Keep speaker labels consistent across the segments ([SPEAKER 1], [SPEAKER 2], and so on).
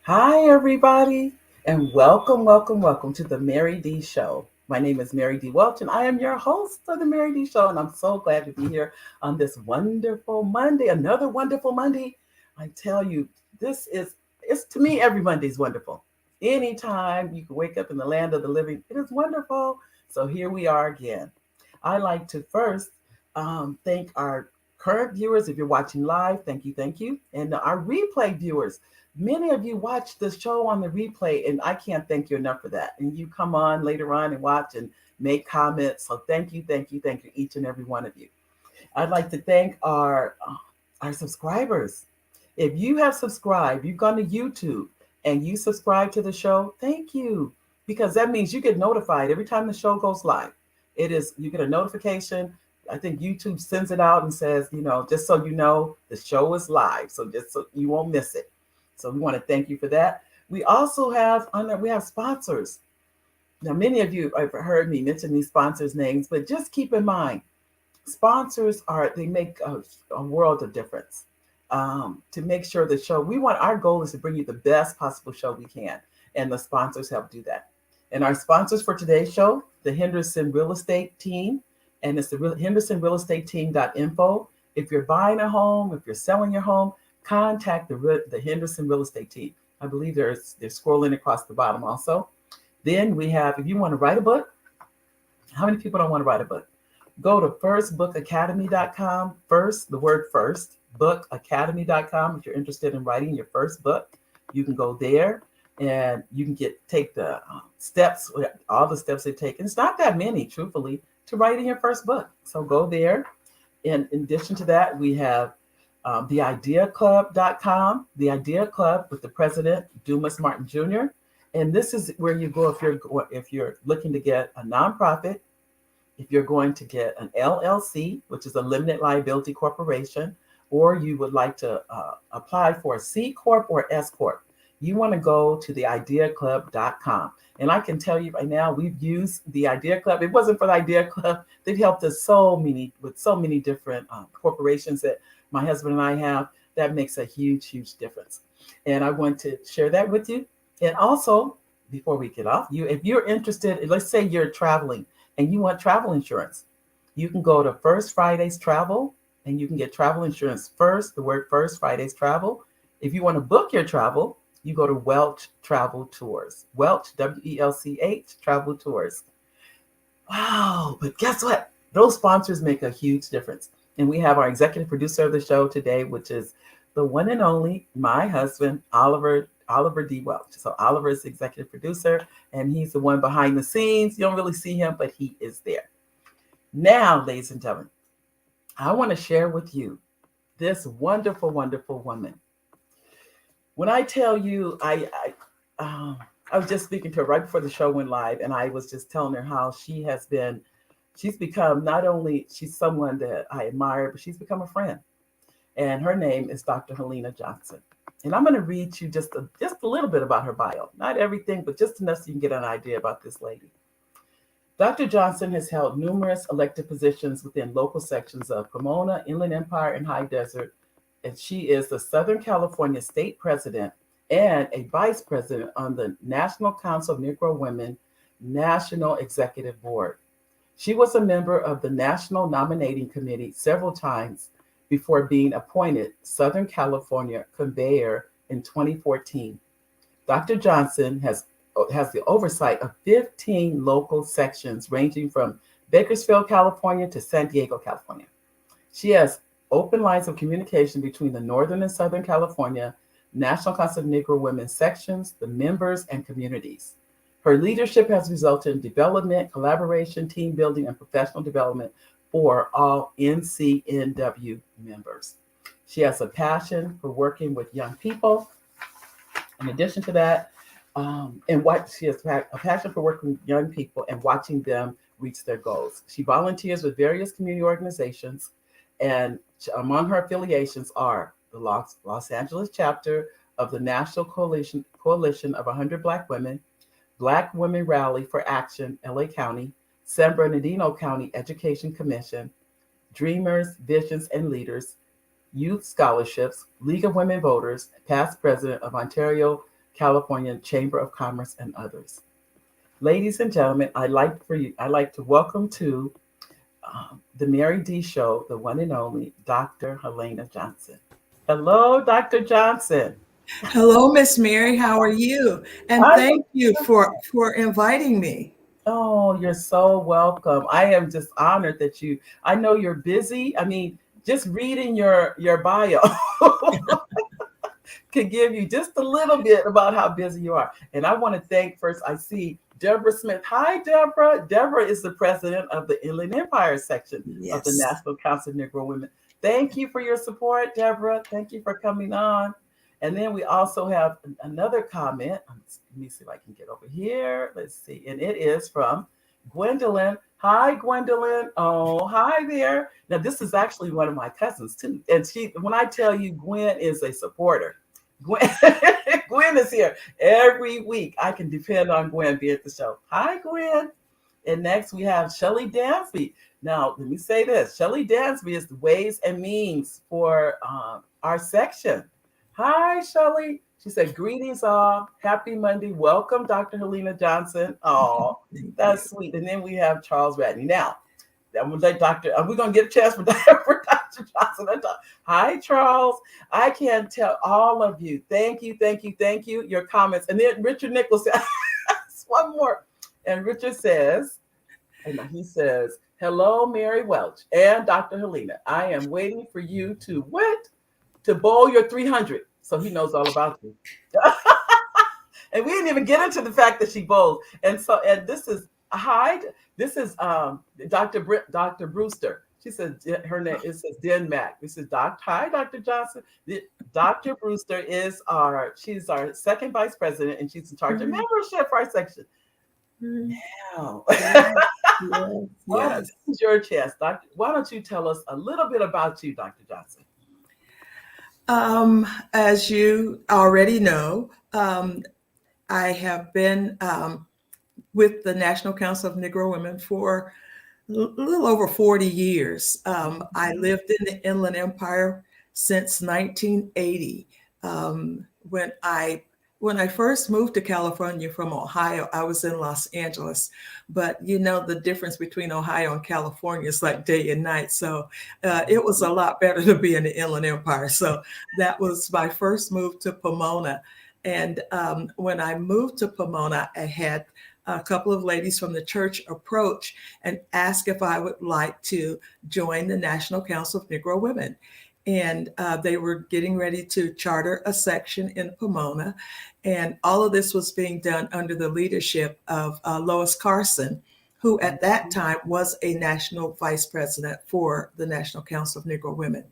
[SPEAKER 1] Hi, everybody, and welcome to the Mary D Show. My name is Mary D. Welch, and I am your host of the Mary D Show, and I'm so glad to be here on this wonderful Monday, another wonderful Monday. I tell you, it's to me, every Monday is wonderful. Anytime you can wake up in the land of the living, it is wonderful. So here we are again. I like to first thank our current viewers. If you're watching live, thank you. And our replay viewers, many of you watch the show on the replay, and I can't thank you enough for that. And you come on later on and watch and make comments. So thank you, each and every one of you. I'd like to thank our subscribers. If you have subscribed, you've gone to YouTube and you subscribe to the show, thank you. Because that means you get notified every time the show goes live. You get a notification. I think YouTube sends it out and says, just so you know, the show is live. So just so you won't miss it. So we want to thank you for that. We also have sponsors. Now, many of you have heard me mention these sponsors' names, but just keep in mind, they make a world of difference. To make sure the show, our goal is to bring you the best possible show we can, and the sponsors help do that. And our sponsors for today's show, the Henderson Real Estate Team, and it's the Henderson Real Estate Team.info. If you're buying a home, if you're selling your home, contact the Henderson Real Estate Team. I believe they're scrolling across the bottom also. Then we have, if you want to write a book, how many people don't want to write a book? Go to firstbookacademy.com. The word first, bookacademy.com. If you're interested in writing your first book, you can go there and you can take the steps, all the steps they take. And it's not that many, truthfully, to writing your first book. So go there. In addition to that, we have theideaclub.com, the Idea Club with the president, Dumas Martin Jr. And this is where you go if you're looking to get a nonprofit, if you're going to get an LLC, which is a limited liability corporation, or you would like to apply for a C Corp or S Corp. You want to go to theideaclub.com. And I can tell you right now, we've used the Idea Club. It wasn't for the Idea Club. They've helped us with so many different corporations that my husband and I have. That makes a huge difference. And I want to share that with you. And also, before we get off, if you're interested, let's say you're traveling and you want travel insurance, you can go to First Fridays Travel and you can get travel insurance first, the word First Fridays Travel. If you want to book your travel, you go to Welch Travel Tours. Welch, WELCH, Travel Tours. Wow, but guess what? Those sponsors make a huge difference. And we have our executive producer of the show today, which is the one and only, my husband, Oliver D. Welch. So Oliver is the executive producer, and he's the one behind the scenes. You don't really see him, but he is there. Now, ladies and gentlemen, I want to share with you this wonderful woman. When I tell you, I was just speaking to her right before the show went live, and I was just telling her how she's become, not only she's someone that I admire, but she's become a friend. And her name is Dr. Helena Johnson. And I'm going to read you just a little bit about her bio. Not everything, but just enough so you can get an idea about this lady. Dr. Johnson has held numerous elected positions within local sections of Pomona, Inland Empire, and High Desert. And she is the Southern California State President and a Vice President on the National Council of Negro Women National Executive Board. She was a member of the National Nominating Committee several times before being appointed Southern California Conveyor in 2014. Dr. Johnson has the oversight of 15 local sections ranging from Bakersfield, California to San Diego, California. She has open lines of communication between the Northern and Southern California National Council of Negro Women sections, the members, and communities. Her leadership has resulted in development, collaboration, team building, and professional development for all NCNW members. She has a passion for working with young people. In addition to that, she has a passion for working with young people and watching them reach their goals. She volunteers with various community organizations, and among her affiliations are the Los Angeles chapter of the National Coalition of 100 Black Women, Black Women Rally for Action, LA County, San Bernardino County Education Commission, Dreamers, Visions, and Leaders, Youth Scholarships, League of Women Voters, past president of Ontario California Chamber of Commerce, and others. Ladies and gentlemen, I'd like to welcome to the Mary D Show, the one and only Dr. Helena Johnson. Hello, Dr. Johnson.
[SPEAKER 2] Hello, Miss Mary. How are you? And
[SPEAKER 1] I
[SPEAKER 2] thank you for inviting me.
[SPEAKER 1] Oh, you're so welcome. I am just honored that I know you're busy. I mean, just reading your bio could give you just a little bit about how busy you are. And I want to thank first, I see Deborah Smith. Hi, Deborah. Deborah is the president of the Inland Empire section of the
[SPEAKER 2] Yes.
[SPEAKER 1] National Council of Negro Women. Thank you for your support, Deborah. Thank you for coming on. And then we also have another comment. Let me see if I can get over here. Let's see. And it is from Gwendolyn. Hi, Gwendolyn. Oh, hi there. Now, this is actually one of my cousins, too. And when I tell you Gwen is a supporter, Gwen, Gwen is here every week. I can depend on Gwen being at the show. Hi, Gwen. And next we have Shelly Dansby. Now, let me say this. Shelly Dansby is the ways and means for our section. Hi, Shelly. She said, greetings all. Happy Monday. Welcome, Dr. Helena Johnson. Oh,
[SPEAKER 2] Thank
[SPEAKER 1] that's
[SPEAKER 2] you.
[SPEAKER 1] sweet. And then we have Charles Radney. Now, I'm gonna let Dr. We're gonna get a chance for Dr. Johnson. Hi, Charles. I can tell all of you. Thank you, thank you, thank you. Your comments. And then Richard Nichols said, one more. And Richard says, and he says, hello, Mary Welch and Dr. Helena. I am waiting for you to what? To bowl your 300. So he knows all about you. And we didn't even get into the fact that she bowls. And this is hi. This is Dr. Brewster. She says her name. It says Den Mac. This is Hi, Dr. Johnson. Dr. Brewster is she's our second vice president, and she's in charge of membership for our section. Now,
[SPEAKER 2] Yes,
[SPEAKER 1] this is your chance, Doctor. Why don't you tell us a little bit about you, Dr. Johnson?
[SPEAKER 2] As you already know, I have been with the National Council of Negro Women for a little over 40 years. I lived in the Inland Empire since 1980. When I first moved to California from Ohio, I was in Los Angeles. But you know, the difference between Ohio and California is like day and night. So it was a lot better to be in the Inland Empire. So that was my first move to Pomona. And when I moved to Pomona, I had a couple of ladies from the church approach and ask if I would like to join the National Council of Negro Women. And they were getting ready to charter a section in Pomona. And all of this was being done under the leadership of Lois Carson, who at that time was a national vice president for the National Council of Negro Women.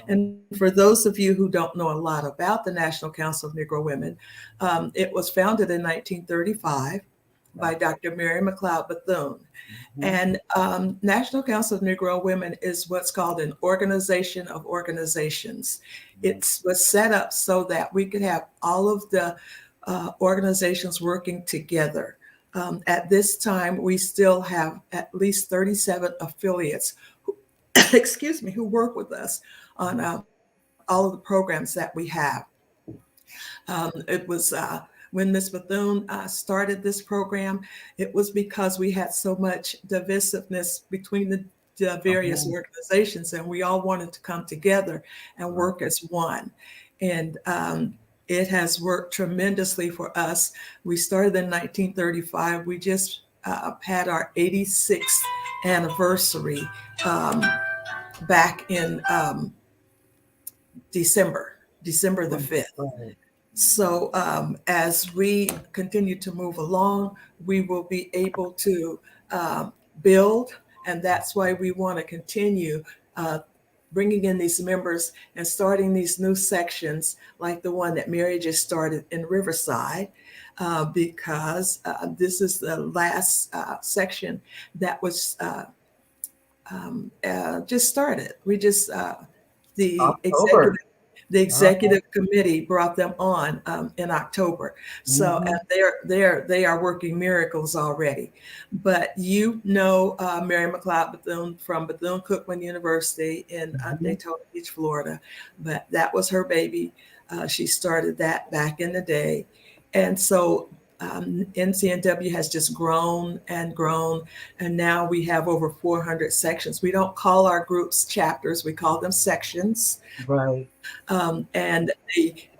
[SPEAKER 2] And for those of you who don't know a lot about the National Council of Negro Women, it was founded in 1935 by Dr. Mary McLeod Bethune. And National Council of Negro Women is what's called an organization of organizations. It was set up so that we could have all of the organizations working together. At this time, we still have at least 37 affiliates who, excuse me, who work with us on all of the programs that we have. It was when Ms. Bethune started this program, it was because we had so much divisiveness between the various organizations, and we all wanted to come together and work as one. And it has worked tremendously for us. We started in 1935. We just had our 86th anniversary back in December the 5th. So as we continue to move along, we will be able to build, and that's why we want to continue bringing in these members and starting these new sections like the one that Mary just started in Riverside, because this is the last section that was just started. We just, the executive committee brought them on in October. So and they are working miracles already. But you know Mary McLeod Bethune from Bethune-Cookman University in Daytona Beach, Florida. But that was her baby. She started that back in the day. And so NCNW has just grown and grown, and now we have over 400 sections. We don't call our groups chapters, we call them sections.
[SPEAKER 1] Right.
[SPEAKER 2] And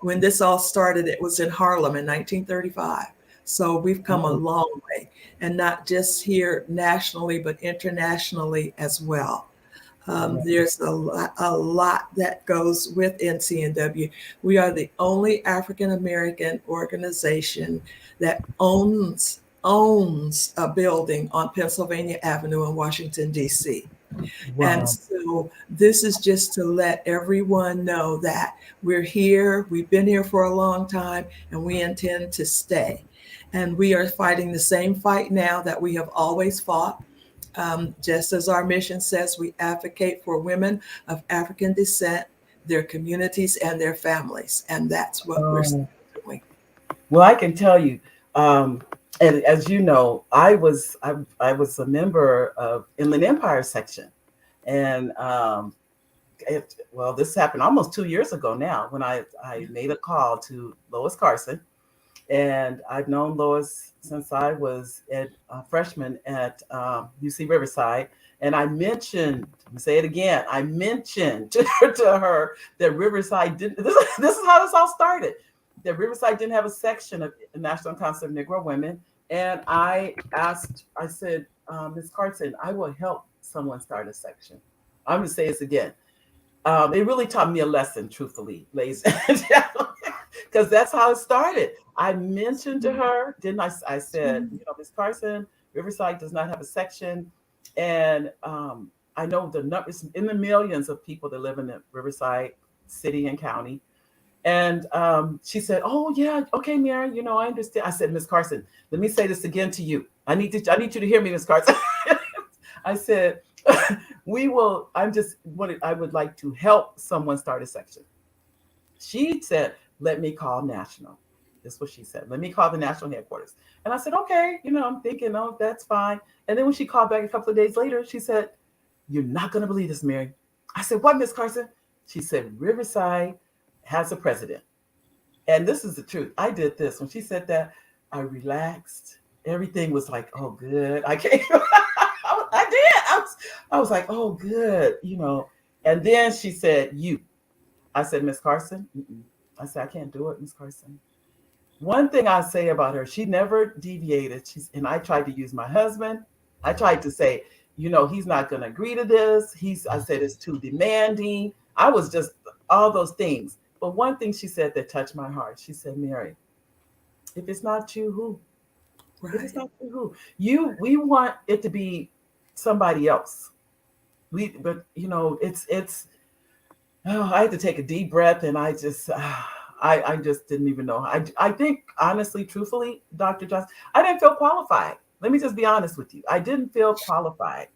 [SPEAKER 2] when this all started, it was in Harlem in 1935. So we've come a long way, and not just here nationally, but internationally as well. There's a lot that goes with NCNW. We are the only African American organization that owns a building on Pennsylvania Avenue in Washington, D.C. And
[SPEAKER 1] Wow.
[SPEAKER 2] so this is just to let everyone know that we're here, we've been here for a long time, and we intend to stay. And we are fighting the same fight now that we have always fought. Just as our mission says, we advocate for women of African descent, their communities, and their families. And that's what we're doing.
[SPEAKER 1] Well, I can tell you, and as you know, I was a member of Inland Empire section, and this happened almost 2 years ago now when I made a call to Lois Carson, and I've known Lois since I was a freshman at UC Riverside, and I mentioned, say it again, I mentioned to her that Riverside didn't. This is how this all started. That Riverside didn't have a section of the National Council of Negro Women. And I said, Ms. Carson, I will help someone start a section. I'm going to say this again. It really taught me a lesson, truthfully, ladies and gentlemen, because that's how it started. I mentioned to her, didn't I? I said, Ms. Carson, Riverside does not have a section. And I know the numbers in the millions of people that live in the Riverside city and county. And she said, "Oh yeah, okay, Mary. I understand." I said, "Miss Carson, let me say this again to you. I need you to hear me, Miss Carson." I said, "We will. I would like to help someone start a section." She said, "Let me call national." This is what she said. "Let me call the national headquarters." And I said, "Okay." I'm thinking, "Oh, that's fine." And then when she called back a couple of days later, she said, "You're not going to believe this, Mary." I said, "What, Miss Carson?" She said, "Riverside has a president." And this is the truth. I did this. When she said that, I relaxed. Everything was like, "Oh, good." I came. I did. I was like, "Oh, good." And then she said, "You." I said, "Miss Carson." Mm-mm. I said, "I can't do it, Miss Carson." One thing I say about her, she never deviated. And I tried to use my husband. I tried to say, he's not going to agree to this. I said, it's too demanding. I was just all those things. But one thing she said that touched my heart, she said, "Mary, if it's not you, who?
[SPEAKER 2] Right.
[SPEAKER 1] If it's not you, who? We want it to be somebody else. It's. Oh, I had to take a deep breath, and I just didn't even know. I think honestly, truthfully, Dr. Johnson, I didn't feel qualified. Let me just be honest with you. I didn't feel qualified.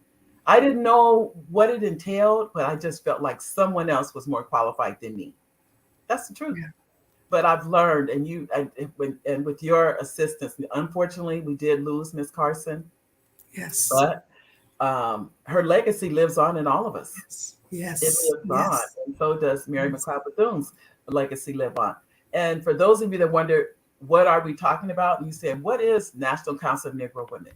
[SPEAKER 1] I didn't know what it entailed, but I just felt like someone else was more qualified than me. That's the truth.
[SPEAKER 2] Yeah.
[SPEAKER 1] But I've learned, and with your assistance, unfortunately, we did lose Miss Carson.
[SPEAKER 2] Yes.
[SPEAKER 1] But her legacy lives on in all of us.
[SPEAKER 2] Yes.
[SPEAKER 1] It lives on, and so does Mary McLeod Bethune's legacy live on. And for those of you that wonder, what are we talking about? And you said, what is National Council of Negro Women?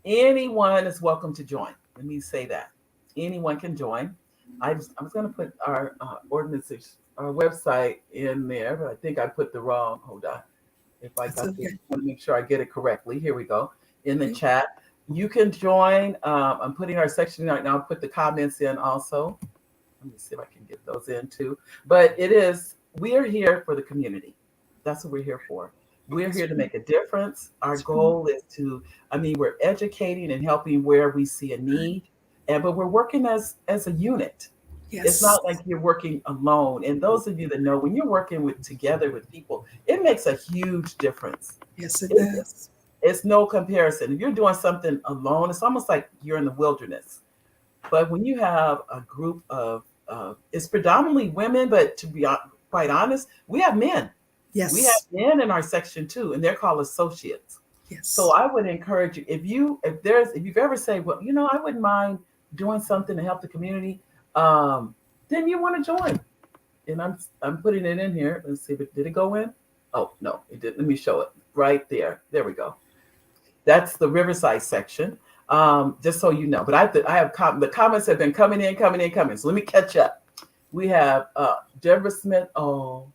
[SPEAKER 1] Anyone is welcome to join. Let me say that. Anyone can join. I was going to put our organization, our website in there, but I think I put the wrong. Hold on. If I got this, I want to make sure I get it correctly. Here we go. In the chat. You can join. I'm putting our section right now. I'll put the comments in also. Let me see if I can get those in too. But we are here for the community. That's what we're here for. We're here to make a difference. Our goal is we're educating and helping where we see a need, but we're working as a unit. Yes. It's not like you're working alone. And those of you that know, when you're working together with people, it makes a huge difference.
[SPEAKER 2] Yes, it does.
[SPEAKER 1] It's no comparison. If you're doing something alone, it's almost like you're in the wilderness. But when you have a group of, it's predominantly women, but to be quite honest, we have men.
[SPEAKER 2] Yes.
[SPEAKER 1] We have men in our section too, and they're called associates.
[SPEAKER 2] Yes.
[SPEAKER 1] So I would encourage you, if you've ever said, well, I wouldn't mind doing something to help the community, then you want to join. And I'm putting it in here. Let's see, did it go in? Oh, no, it didn't. Let me show it right there. There we go. That's the Riverside section. Just so you know, but the comments have been coming in, coming in, coming. So let me catch up. We have Deborah Smith. Oh,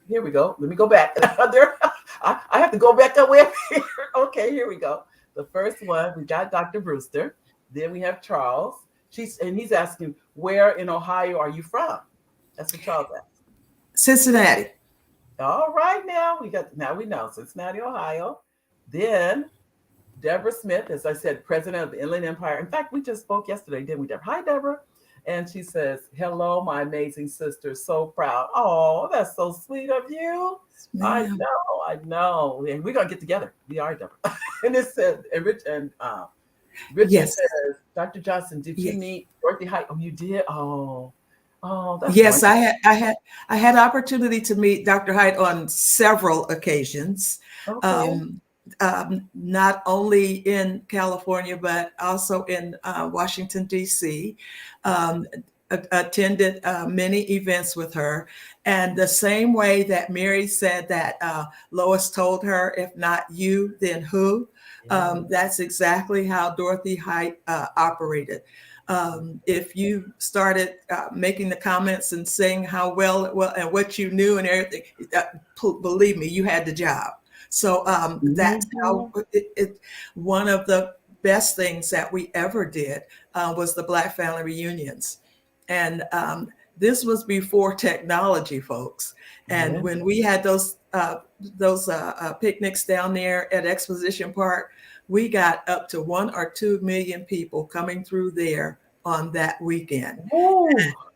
[SPEAKER 1] here we go. Let me go back. There, I have to go back up way up here. Okay, here we go. The first one, we got Dr. Brewster. Then we have Charles. He's asking, where in Ohio are you from? That's what Charles asked.
[SPEAKER 2] Cincinnati.
[SPEAKER 1] All right, now we know Cincinnati, Ohio. Then Deborah Smith, as I said, president of the Inland Empire. In fact, we just spoke yesterday, didn't we, Deborah? Hi, Deborah. And she says, hello, my amazing sister. So proud. Oh, that's so sweet of you. I know. And we're going to get together. We are, Deborah. And it said, Richard
[SPEAKER 2] Yes.
[SPEAKER 1] says, Dr. Johnson, did you meet Dorothy Height? Oh, you did? Oh, that's
[SPEAKER 2] yes,
[SPEAKER 1] wonderful.
[SPEAKER 2] I had opportunity to meet Dr. Height on several occasions.
[SPEAKER 1] Okay.
[SPEAKER 2] Not only in California, but also in Washington, D.C. Attended many events with her. And the same way that Mary said that Lois told her, if not you, then who? That's exactly how Dorothy Height operated. If you started making the comments and saying how well and what you knew and everything, believe me, you had the job. So that's how one of the best things that we ever did was the Black family reunions. And this was before technology, folks. And when we had those picnics down there at Exposition Park, we got up to 1 or 2 million people coming through there on that weekend.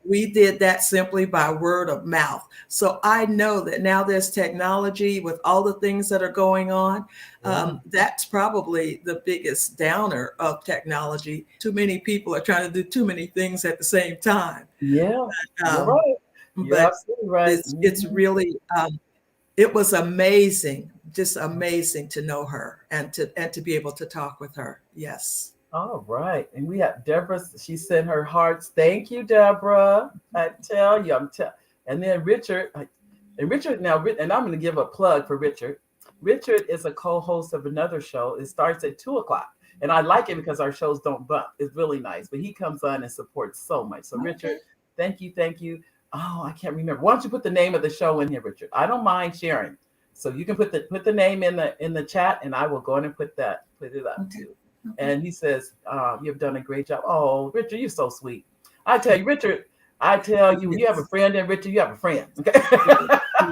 [SPEAKER 2] We did that simply by word of mouth. So I know that now there's technology with all the things that are going on. That's probably the biggest downer of technology. Too many people are trying to do too many things at the same time.
[SPEAKER 1] Yeah, you're right. You're absolutely right.
[SPEAKER 2] It's really, it was amazing, just amazing to know her and to be able to talk with her. Yes.
[SPEAKER 1] All right. And we have Deborah. She sent her hearts. Thank you, Deborah. I tell you, and then Richard, now, and I'm going to give a plug for Richard. Richard is a co-host of another show. It starts at 2:00. And I like it because our shows don't bump. It's really nice. But he comes on and supports so much. So Richard, thank you. Thank you. Oh, I can't remember. Why don't you put the name of the show in here, Richard? I don't mind sharing. So you can put the name in the chat, and I will go in and put it up too. And he says, you've done a great job. Oh, Richard, you're so sweet. I tell you, Richard, when you have a friend, and Richard, you have a friend. Okay?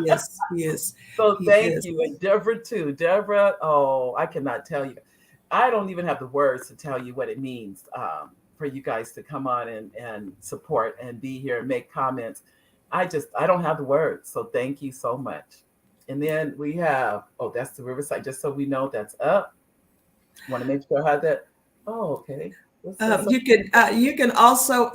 [SPEAKER 2] Yes.
[SPEAKER 1] So thank you. And Deborah too. Deborah, oh, I cannot tell you. I don't even have the words to tell you what it means for you guys to come on and support and be here and make comments. I don't have the words. So thank you so much. And then we have, that's the Riverside, just so we know that's up. Want to make sure I have that. Oh, okay.
[SPEAKER 2] You can also,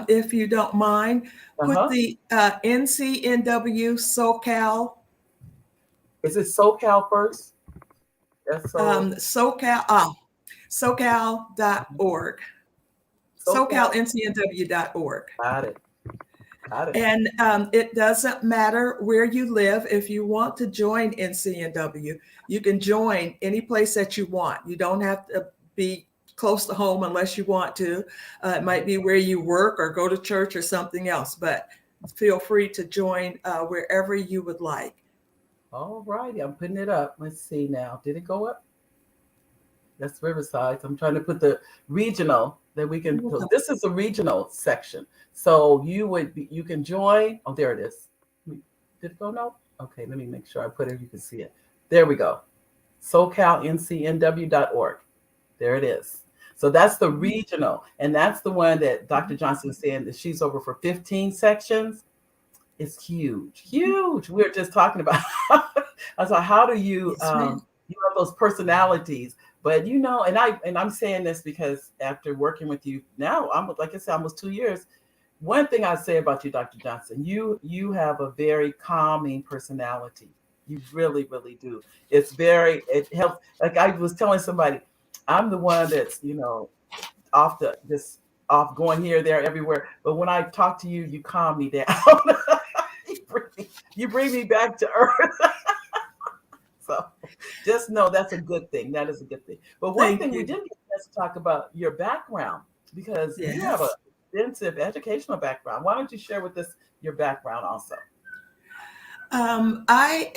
[SPEAKER 2] if you don't mind, put the NCNW SoCal.
[SPEAKER 1] Is it SoCal first? That's
[SPEAKER 2] SoCal.org. SoCalNCNW.org.
[SPEAKER 1] Got it.
[SPEAKER 2] And it doesn't matter where you live. If you want to join NCNW, you can join any place that you want. You don't have to be close to home unless you want to. It might be where you work or go to church or something else, but feel free to join wherever you would like.
[SPEAKER 1] All righty, I'm putting it up. Let's see now. Did it go up? That's Riverside. I'm trying to put the regional that we can. So this is a regional section. So you can join. Oh, there it is. Did it go no? Okay, let me make sure I put it. You can see it. There we go. SoCalNCNW.org. There it is. So that's the regional, and that's the one that Dr. Johnson is saying that she's over for 15 sections. It's huge. We were just talking about. I was like, how do you you have those personalities? But and I'm saying this because after working with you now, like I said, almost 2 years. One thing I say about you, Dr. Johnson, you have a very calming personality. You really, really do. It helps. Like I was telling somebody, I'm the one that's off going here, there, everywhere. But when I talk to you, you calm me down. You bring me back to earth. Just know that's a good thing. That is a good thing. But one
[SPEAKER 2] Thank
[SPEAKER 1] thing we
[SPEAKER 2] you.
[SPEAKER 1] didn't get a chance to talk about your background because you have a
[SPEAKER 2] Yes.
[SPEAKER 1] extensive educational background. Why don't you share with us your background also?
[SPEAKER 2] I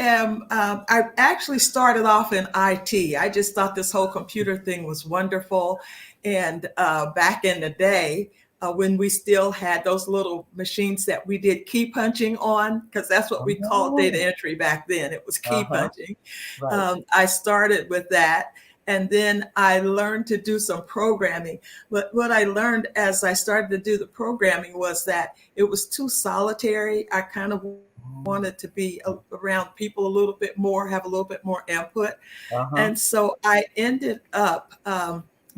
[SPEAKER 2] actually started off in IT. I just thought this whole computer thing was wonderful. And back in the day, when we still had those little machines that we did key punching on, because that's what we called data
[SPEAKER 1] Oh,
[SPEAKER 2] entry back then, it was key
[SPEAKER 1] uh-huh.
[SPEAKER 2] punching.
[SPEAKER 1] Right.
[SPEAKER 2] I started with that. And then I learned to do some programming. But what I learned as I started to do the programming was that it was too solitary. I kind of wanted to be around people a little bit more, have a little bit more input.
[SPEAKER 1] Uh-huh.
[SPEAKER 2] And so I ended up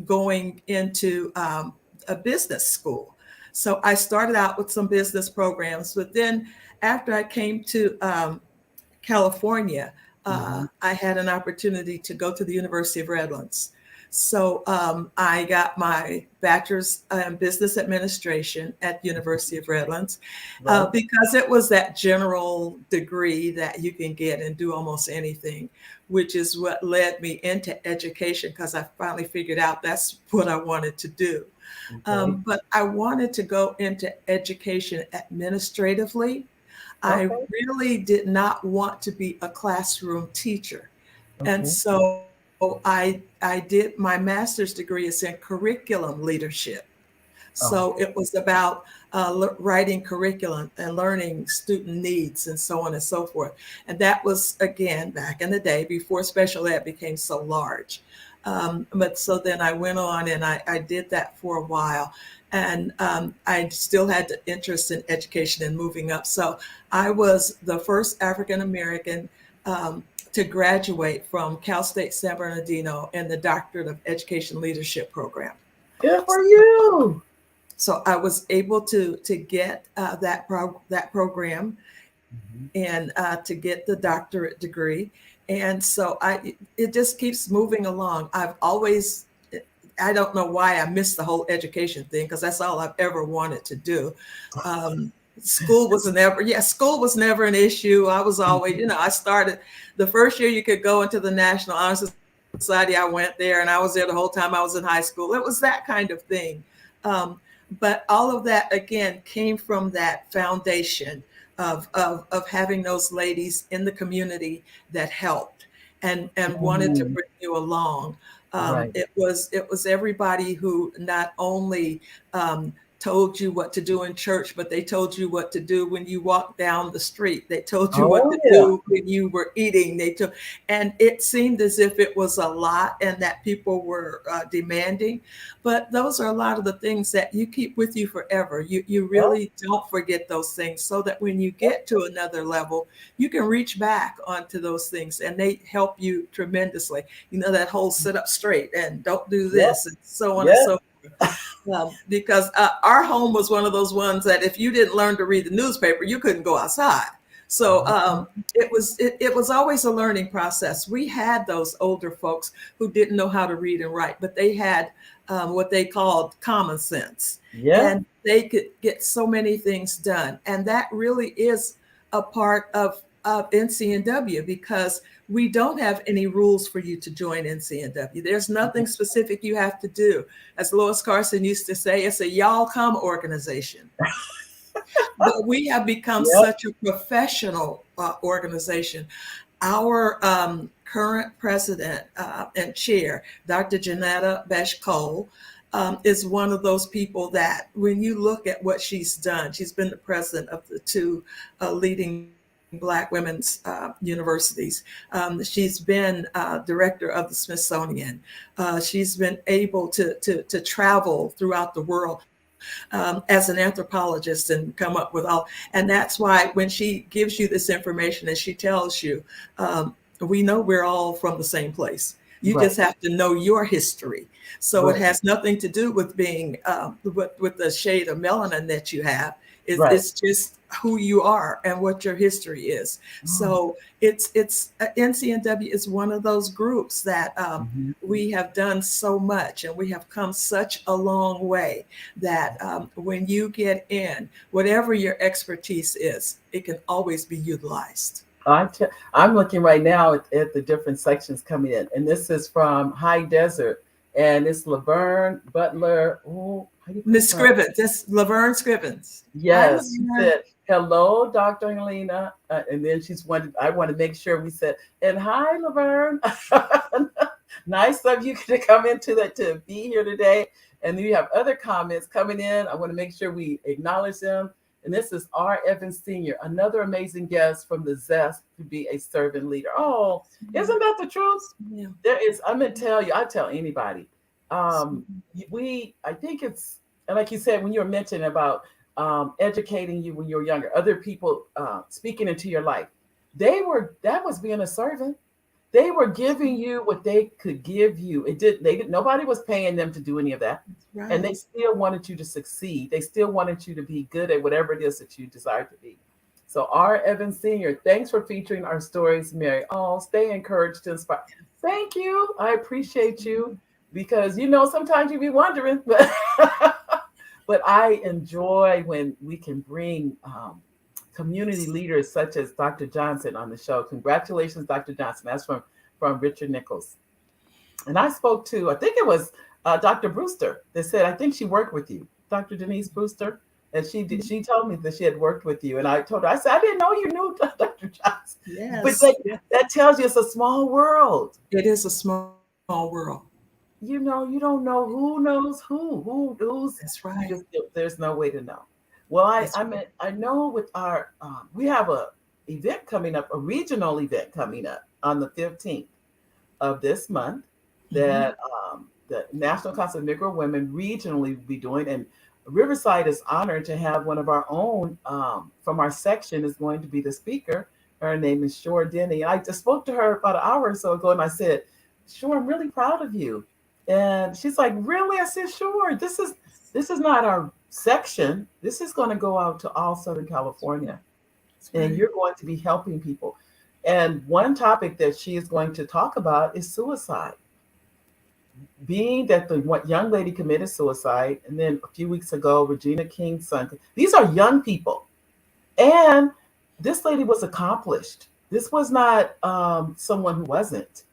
[SPEAKER 2] going into a business school. So I started out with some business programs, but then after I came to California,
[SPEAKER 1] Hmm.
[SPEAKER 2] I had an opportunity to go to the University of Redlands. So I got my bachelor's in business administration at the University of Redlands
[SPEAKER 1] Right.
[SPEAKER 2] because it was that general degree that you can get and do almost anything, which is what led me into education because I finally figured out that's what I wanted to do.
[SPEAKER 1] Okay.
[SPEAKER 2] But I wanted to go into education administratively. I
[SPEAKER 1] Okay.
[SPEAKER 2] really did not want to be a classroom teacher. And
[SPEAKER 1] Okay.
[SPEAKER 2] so I did my master's degree is in curriculum leadership.
[SPEAKER 1] Oh,
[SPEAKER 2] So it was about writing curriculum and learning student needs and so on and so forth. And that was, again, back in the day before special ed became so large. But so then I went on and I did that for a while. And I still had the interest in education and moving up. So I was the first African American to graduate from Cal State San Bernardino in the Doctorate of Education Leadership program.
[SPEAKER 1] good for you.
[SPEAKER 2] So I was able to get that program
[SPEAKER 1] Mhm.
[SPEAKER 2] and to get the doctorate degree. And so it just keeps moving along. I don't know why I missed the whole education thing because that's all I've ever wanted to do. Um, school was never an issue. I was always, I started the first year you could go into the National Honor Society. I went there and I was there the whole time I was in high school. It was that kind of thing. Um, but all of that again came from that foundation of having those ladies in the community that helped and wanted to
[SPEAKER 1] Mhm.
[SPEAKER 2] bring you along.
[SPEAKER 1] Right.
[SPEAKER 2] It was everybody who not only told you what to do in church, but they told you what to do when you walked down the street. They told you what
[SPEAKER 1] Oh
[SPEAKER 2] to
[SPEAKER 1] yeah.
[SPEAKER 2] do when you were eating. And it seemed as if it was a lot and that people were demanding. But those are a lot of the things that you keep with you forever. You
[SPEAKER 1] Yep.
[SPEAKER 2] really don't forget those things so that when you
[SPEAKER 1] Yep.
[SPEAKER 2] get to another level, you can reach back onto those things and they help you tremendously. That whole sit up straight and don't do
[SPEAKER 1] Yep.
[SPEAKER 2] this and so on and
[SPEAKER 1] Yep.
[SPEAKER 2] so forth. Because our home was one of those ones that if you didn't learn to read the newspaper, you couldn't go outside. So it was always a learning process. We had those older folks who didn't know how to read and write, but they had what they called common sense,
[SPEAKER 1] Yeah.
[SPEAKER 2] and they could get so many things done. And that really is a part of NCNW because we don't have any rules for you to join NCNW. There's nothing specific you have to do. As Lois Carson used to say, it's a y'all come organization. But we have become
[SPEAKER 1] Yep.
[SPEAKER 2] such a professional organization. Our current president and chair, Dr. Janetta Besh-Cole, is one of those people that when you look at what she's done, she's been the president of the two leading Black women's universities. She's been director of the Smithsonian. She's been able to travel throughout the world as an anthropologist and come up with all. And that's why when she gives you this information and she tells you, we know we're all from the same place. You
[SPEAKER 1] Right.
[SPEAKER 2] just have to know your history. So it
[SPEAKER 1] Right.
[SPEAKER 2] has nothing to do with being with the shade of melanin that you have.
[SPEAKER 1] Right.
[SPEAKER 2] It's just who you are and what your history is.
[SPEAKER 1] Oh.
[SPEAKER 2] So it's NCNW is one of those groups that
[SPEAKER 1] Mhm.
[SPEAKER 2] we have done so much and we have come such a long way that when you get in, whatever your expertise is, it can always be utilized.
[SPEAKER 1] I'm looking right now at the different sections coming in, and this is from High Desert, and it's Laverne Butler. Oh, how do you
[SPEAKER 2] Miss
[SPEAKER 1] pronounce?
[SPEAKER 2] Scrivens, that's Laverne Scrivens. Hi,
[SPEAKER 1] Yes, she
[SPEAKER 2] Laverne.
[SPEAKER 1] said, "Hello, Dr. Helena," and then she's wanted. I want to make sure we said, "And hi, Laverne." Nice of you to come into that to be here today. And then you have other comments coming in. I want to make sure we acknowledge them. And this is R. Evans Sr., another amazing guest from the Zest to be a servant leader. Oh, isn't that the truth?
[SPEAKER 2] Yeah.
[SPEAKER 1] There is, I'm gonna tell you, I tell anybody. I think it's, and like you said, when you were mentioning about educating you when you were younger, other people speaking into your life, that was being a servant. They were giving you what they could give you. Nobody was paying them to do any of that.
[SPEAKER 2] Right.
[SPEAKER 1] And they still wanted you to succeed. They still wanted you to be good at whatever it is that you desire to be. So R. Evans Sr., thanks for featuring our stories, Mary. Oh, stay encouraged to inspire. Thank you. I appreciate you because, sometimes you be wondering, but I enjoy when we can bring community leaders such as Dr. Johnson on the show. Congratulations, Dr. Johnson. That's from Richard Nichols. And I spoke to, I think it was Dr. Brewster that said, I think she worked with you, Dr. Denise Brewster. And she told me that she had worked with you. And I told her, I said, I didn't know you knew Dr. Johnson.
[SPEAKER 2] Yes.
[SPEAKER 1] But that tells you it's a small world.
[SPEAKER 2] It is a small world.
[SPEAKER 1] You don't know who knows who's.
[SPEAKER 2] That's right.
[SPEAKER 1] There's no way to know. Well, I know with our, we have a event coming up, a regional event coming up on the 15th of this month that the National Council of Negro Women regionally will be doing. And Riverside is honored to have one of our own from our section is going to be the speaker. Her name is Shore Denny. I just spoke to her about an hour or so ago and I said, Shore, I'm really proud of you. And she's like, really? I said, sure. This is not our section. This is going to go out to all Southern California. And you're going to be helping people. And one topic that she is going to talk about is suicide. Being that the young lady committed suicide, and then a few weeks ago, Regina King's son. These are young people. And this lady was accomplished. This was not someone who wasn't.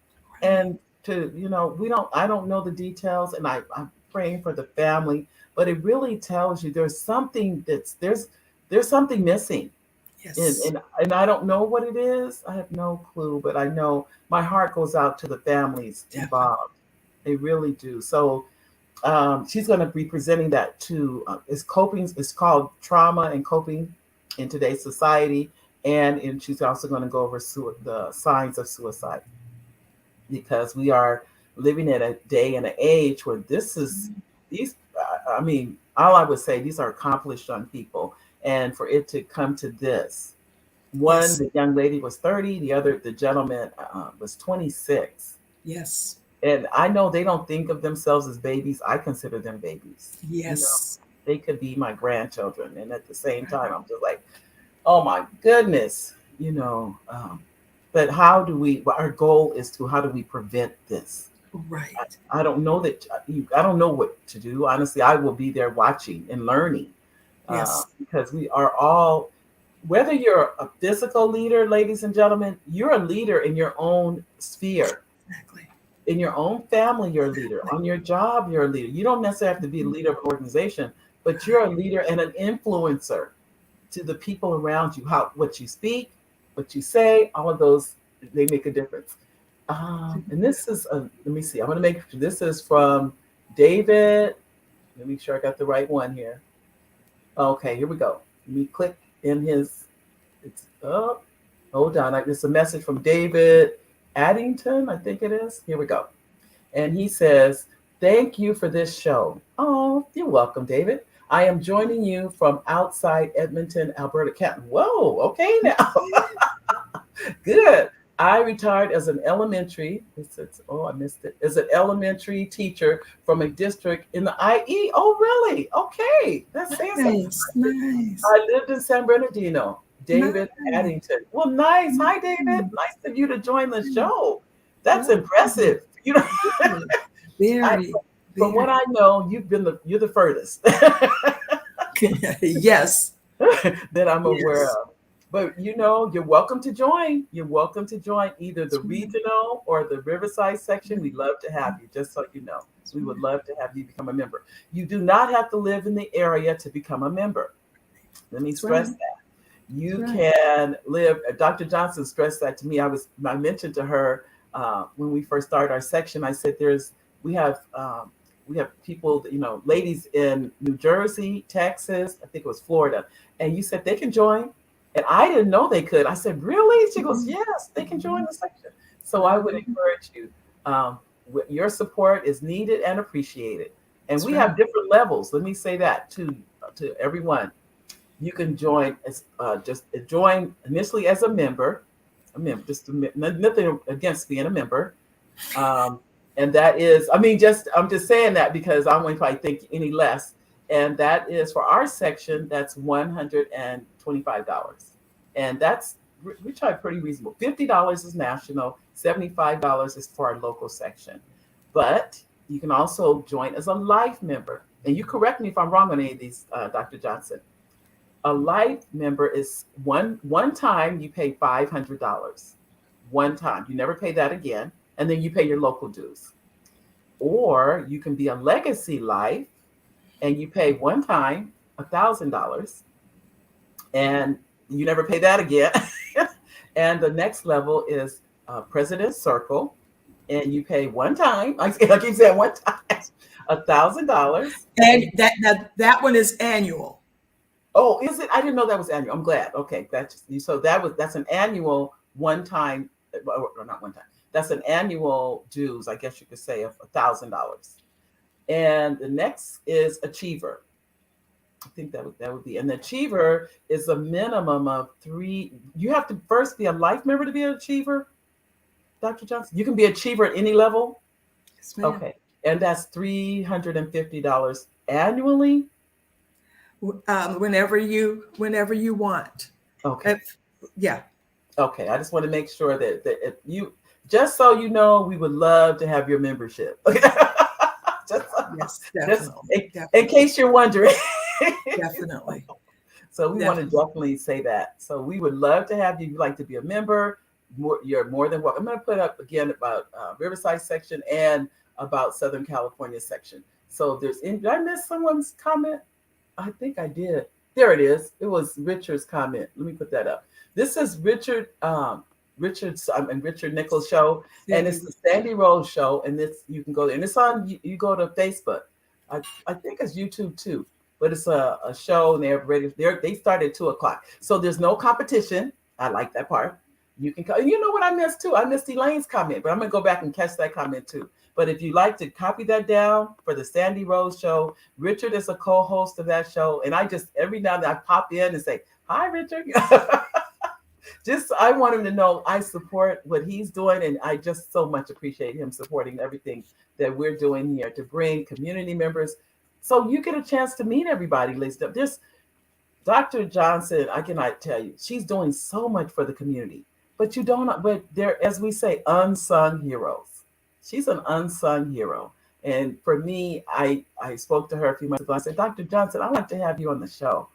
[SPEAKER 1] And I don't know the details, and I'm praying for the family, but it really tells you there's something there's something missing. Yes. And I don't know what it is. I have no clue, but I know my heart goes out to the families involved. They really do. So she's going to be presenting that to it's called Trauma and Coping in Today's Society, and she's also going to go over the signs of suicide, because we are living in a day and an age where all I would say, these are accomplished young people. And for it to come to this, the young lady was 30, the gentleman was 26.
[SPEAKER 2] Yes.
[SPEAKER 1] And I know they don't think of themselves as babies. I consider them babies.
[SPEAKER 2] Yes.
[SPEAKER 1] They could be my grandchildren. And at the same time, I'm just like, oh my goodness, but our goal is how do we prevent this?
[SPEAKER 2] Right.
[SPEAKER 1] I don't know I don't know what to do. Honestly, I will be there watching and learning. Yes. Because we are all, whether you're a physical leader, ladies and gentlemen, you're a leader in your own sphere.
[SPEAKER 2] Exactly.
[SPEAKER 1] In your own family, you're a leader. On your job, you're a leader. You don't necessarily have to be a leader of an organization, but you're a leader and an influencer to the people around you. What you speak, what you say, all of those, they make a difference. And this is, let me see, I'm going to make sure this is from David. Let me make sure I got the right one here. Okay, here we go. Let me click in hold on. It's a message from David Addington, I think it is. Here we go. And he says, thank you for this show. Oh, you're welcome, David. I am joining you from outside Edmonton, Alberta, Canada. Whoa, okay now. Good. I retired as an elementary, I missed it, as an elementary teacher from a district in the IE. Oh, really? Okay. That's
[SPEAKER 2] nice.
[SPEAKER 1] I lived in San Bernardino. David Addington. Well, nice. Hi, David. Nice of you to join the show. That's impressive. From what I know, you're the furthest.
[SPEAKER 2] Yes.
[SPEAKER 1] That I'm aware of. But you're welcome to join. You're welcome to join either the regional or the Riverside section. We'd love to have you, just so you know. We would love to have you become a member. You do not have to live in the area to become a member. Let me stress that. You can live. Dr. Johnson stressed that to me. I mentioned to her when we first started our section. I said, we have people, ladies in New Jersey, Texas, I think it was Florida, and you said they can join. And I didn't know they could. I said, really? She goes, yes, they can join the section. So I would encourage you. Your support is needed and appreciated. And we have different levels. Let me say that to everyone. You can join join initially as a member, nothing against being a member. And that is, I'm just saying that because I won't probably think any less. And that is for our section, that's $125. And we try pretty reasonable. $50 is national, $75 is for our local section. But you can also join as a life member. And you correct me if I'm wrong on any of these, Dr. Johnson. A life member is one time you pay $500. One time. You never pay that again. And then you pay your local dues. Or you can be a legacy life and you pay one time $1,000 and you never pay that again. And the next level is President's Circle, and you pay one time. I keep saying one time, $1,000.
[SPEAKER 2] And that one is annual.
[SPEAKER 1] Oh, is it? I didn't know that was annual. I'm glad. Okay, that's an annual one time, or not one time. That's an annual dues, I guess you could say, of $1,000. And the next is Achiever. I think that would be. And the Achiever is a minimum of 3. You have to first be a life member to be an Achiever, Dr. Johnson. You can be Achiever at any level.
[SPEAKER 2] Yes, ma'am.
[SPEAKER 1] Okay. And that's $350 annually.
[SPEAKER 2] Whenever you want.
[SPEAKER 1] Okay.
[SPEAKER 2] Yeah.
[SPEAKER 1] Okay. I just want to make sure that if you, just so you know, we would love to have your membership.
[SPEAKER 2] Yes, definitely.
[SPEAKER 1] In case you're wondering.
[SPEAKER 2] Definitely.
[SPEAKER 1] So we want to definitely say that. So we would love to have you. If you'd like to be a member, you're more than welcome. I'm going to put up again about Riverside section and about Southern California section. So did I miss someone's comment? I think I did. There it is. It was Richard's comment. Let me put that up. This is Richard Nichols' show, and it's the Sandy Rose show, and you can go there, and it's on. You go to Facebook. I think it's YouTube too, but it's a show, and they start at 2:00. So there's no competition. I like that part. You can. You know what I missed too? I missed Elaine's comment, but I'm gonna go back and catch that comment too. But if you like to copy that down for the Sandy Rose show, Richard is a co-host of that show, and I just every now and then I pop in and say, "Hi, Richard." I want him to know I support what he's doing, and I just so much appreciate him supporting everything that we're doing here to bring community members, so you get a chance to meet everybody. There's Dr. Johnson. I cannot tell you, she's doing so much for the community, but they're, as we say, unsung heroes. She's an unsung hero, and for me, I spoke to her a few months ago. I said, Dr. Johnson, I'd like to have you on the show.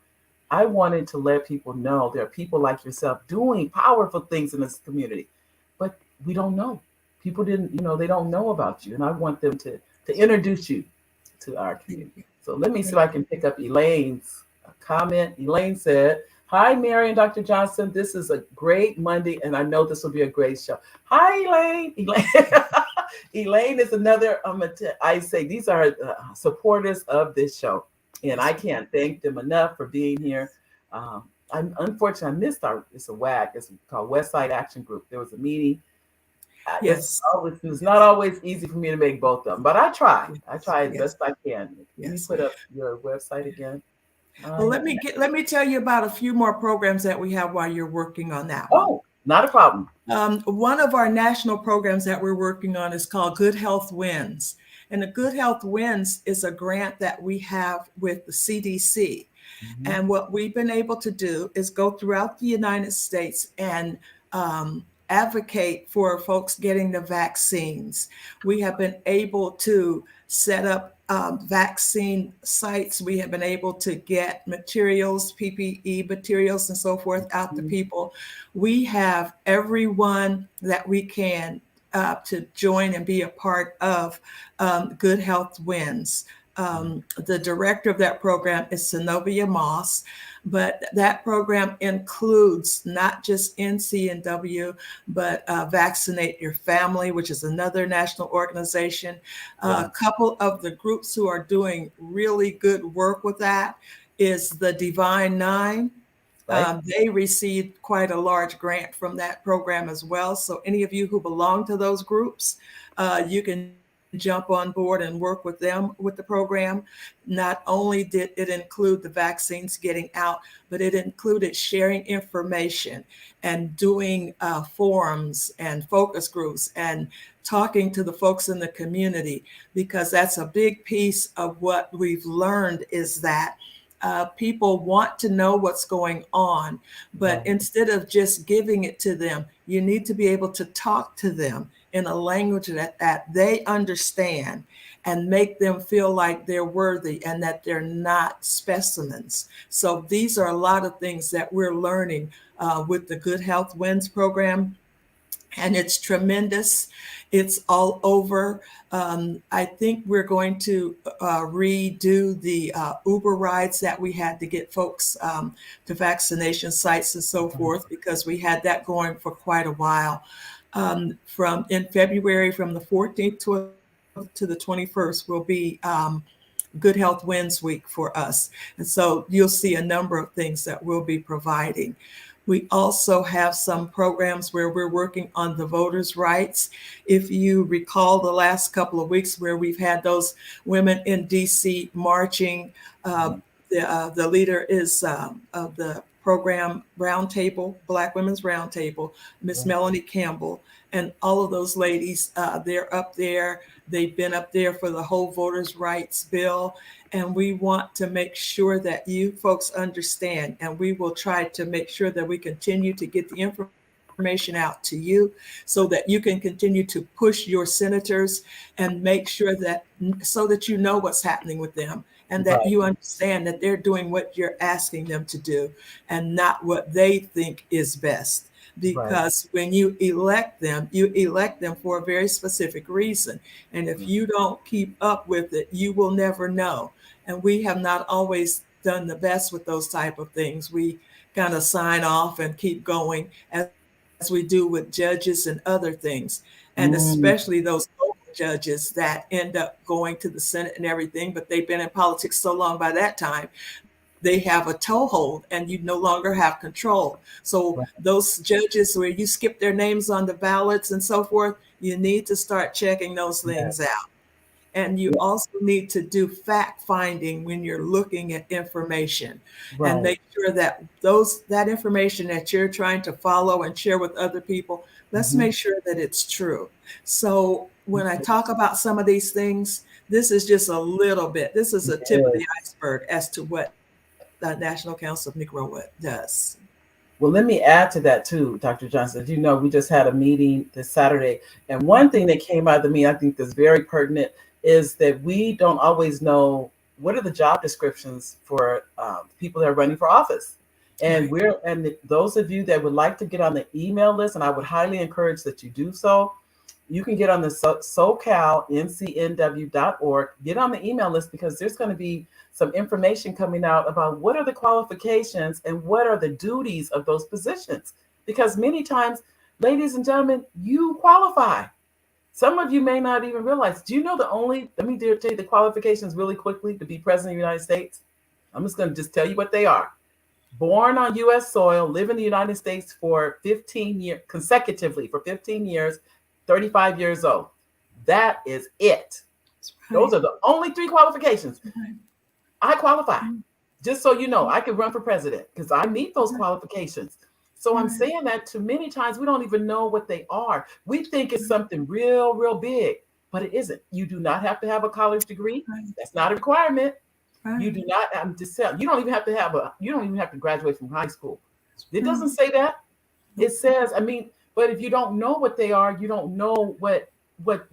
[SPEAKER 1] I wanted to let people know there are people like yourself doing powerful things in this community, but we don't know. People they don't know about you, and I want them to introduce you to our community. So let me see if I can pick up Elaine's comment. Elaine said, "Hi, Mary and Dr. Johnson. This is a great Monday, and I know this will be a great show." Hi, Elaine. Elaine is another. I say these are supporters of this show. And I can't thank them enough for being here. Unfortunately, I missed it's a WAG. It's called West Side Action Group. There was a meeting.
[SPEAKER 2] Yes.
[SPEAKER 1] It's not always easy for me to make both of them, but I try. I try as best I can. Can you put up your website again?
[SPEAKER 2] Well, let me tell you about a few more programs that we have while you're working on that.
[SPEAKER 1] Oh, not a problem.
[SPEAKER 2] One of our national programs that we're working on is called Good Health Wins. And the Good Health Wins is a grant that we have with the CDC. Mm-hmm. And what we've been able to do is go throughout the United States and advocate for folks getting the vaccines. We have been able to set up vaccine sites. We have been able to get materials, PPE materials, and so forth out to people. We have everyone that we can to join and be a part of Good Health Wins. The director of that program is Zenobia Moss, but that program includes not just NCNW, but Vaccinate Your Family, which is another national organization. A couple of the groups who are doing really good work with that is the Divine Nine.
[SPEAKER 1] Right.
[SPEAKER 2] They received quite a large grant from that program as well. So any of you who belong to those groups, you can jump on board and work with them with the program. Not only did it include the vaccines getting out, but it included sharing information and doing forums and focus groups and talking to the folks in the community, because that's a big piece of what we've learned is that people want to know what's going on, but instead of just giving it to them, you need to be able to talk to them in a language that they understand and make them feel like they're worthy and that they're not specimens. So these are a lot of things that we're learning with the Good Health Wins program. And it's tremendous. It's all over. I think we're going to redo the Uber rides that we had to get folks to vaccination sites and so forth, because we had that going for quite a while. From in February, from the 14th to the 21st, will be Good Health Wins Week for us. And so you'll see a number of things that we'll be providing. We also have some programs where we're working on the voters' rights. If you recall the last couple of weeks where we've had those women in DC marching, the leader is of the program Roundtable, Black Women's Roundtable, Miss Melanie Campbell, and all of those ladies, they're up there. They've been up there for the whole voters' rights bill. And we want to make sure that you folks understand, and we will try to make sure that we continue to get the information out to you so that you can continue to push your senators and make sure that so that you know what's happening with them and that you understand that they're doing what you're asking them to do and not what they think is best. Because when you elect them for a very specific reason. And if you don't keep up with it, you will never know. And we have not always done the best with those type of things. We kind of sign off and keep going as we do with judges and other things. And especially those local judges that end up going to the Senate and everything, but they've been in politics so long by that time, they have a toehold and you no longer have control. So those judges where you skip their names on the ballots and so forth, you need to start checking those things out. And you also need to do fact finding when you're looking at information and make sure that that information that you're trying to follow and share with other people, let's make sure that it's true. So when I talk about some of these things, this is just a little bit, this is a tip of the iceberg as to what the National Council of Negro does.
[SPEAKER 1] Well, let me add to that too, Dr. Johnson. As you know, we just had a meeting this Saturday. And one thing that came out of the meeting, I think that's very pertinent, is that we don't always know what are the job descriptions for people that are running for office. And those of you that would like to get on the email list, and I would highly encourage that you do so, you can get on the SoCalNCNW.org, get on the email list, because there's going to be some information coming out about what are the qualifications and what are the duties of those positions. Because many times, ladies and gentlemen, you qualify. Some of you may not even realize. Do you know let me tell you the qualifications really quickly to be president of the United States? I'm just going to just tell you what they are. Born on U.S. soil, live in the United States for 15 years, consecutively for 15 years, 35 years old. That is it. Those are the only 3 qualifications. I qualify. Just so you know, I could run for president because I meet those qualifications. So I'm saying that too many times we don't even know what they are. We think it's something real, real big, but it isn't. You do not have to have a college degree. That's not a requirement. You do not. I'm just saying. You don't even have to graduate from high school. It doesn't say that. It says. But if you don't know what they are, you don't know what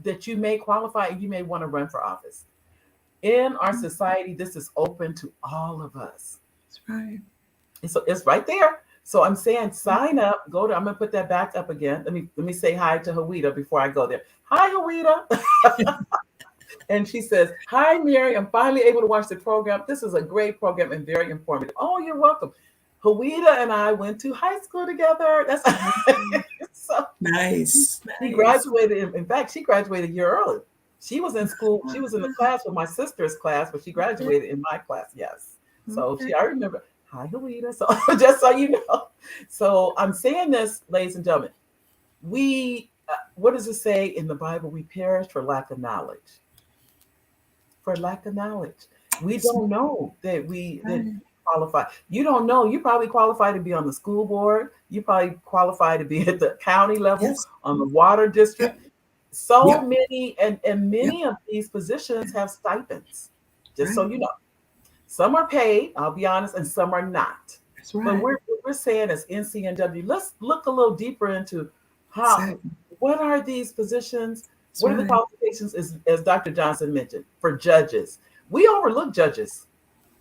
[SPEAKER 1] that you may qualify and you may want to run for office. in our society, this is open to all of us.
[SPEAKER 2] That's right.
[SPEAKER 1] And so it's right there. So I'm saying sign up, go to, I'm gonna put that back up again. Let me say hi to Hawita before I go there. Hi, Hawita. And she says, "Hi, Mary. I'm finally able to watch the program. This is a great program and very informative." Oh, you're welcome. Hawita and I went to high school together. That's so
[SPEAKER 2] Nice.
[SPEAKER 1] she
[SPEAKER 2] Nice.
[SPEAKER 1] graduated. In fact, she graduated a year early. She was in school. She was in the class with my sister's class, but she graduated in my class. Yes. So I remember. Hi, Hawita. So just so you know. So I'm saying this, ladies and gentlemen. What does it say in the Bible? We perish for lack of knowledge. For lack of knowledge. We don't know that that qualify. You don't know. You probably qualify to be on the school board. You probably qualify to be at the county level,
[SPEAKER 2] Yes.
[SPEAKER 1] on the water district.
[SPEAKER 2] Yep.
[SPEAKER 1] So
[SPEAKER 2] Yep.
[SPEAKER 1] many, and many of these positions have stipends. Just so
[SPEAKER 2] Right.
[SPEAKER 1] you know. Some are paid, I'll be honest, and some are not.
[SPEAKER 2] That's
[SPEAKER 1] But
[SPEAKER 2] right.
[SPEAKER 1] we're saying as NCNW, let's look a little deeper into how
[SPEAKER 2] Exactly.
[SPEAKER 1] what are these positions?
[SPEAKER 2] That's
[SPEAKER 1] What are the
[SPEAKER 2] right.
[SPEAKER 1] qualifications, as Dr. Johnson mentioned, for judges? We overlook judges.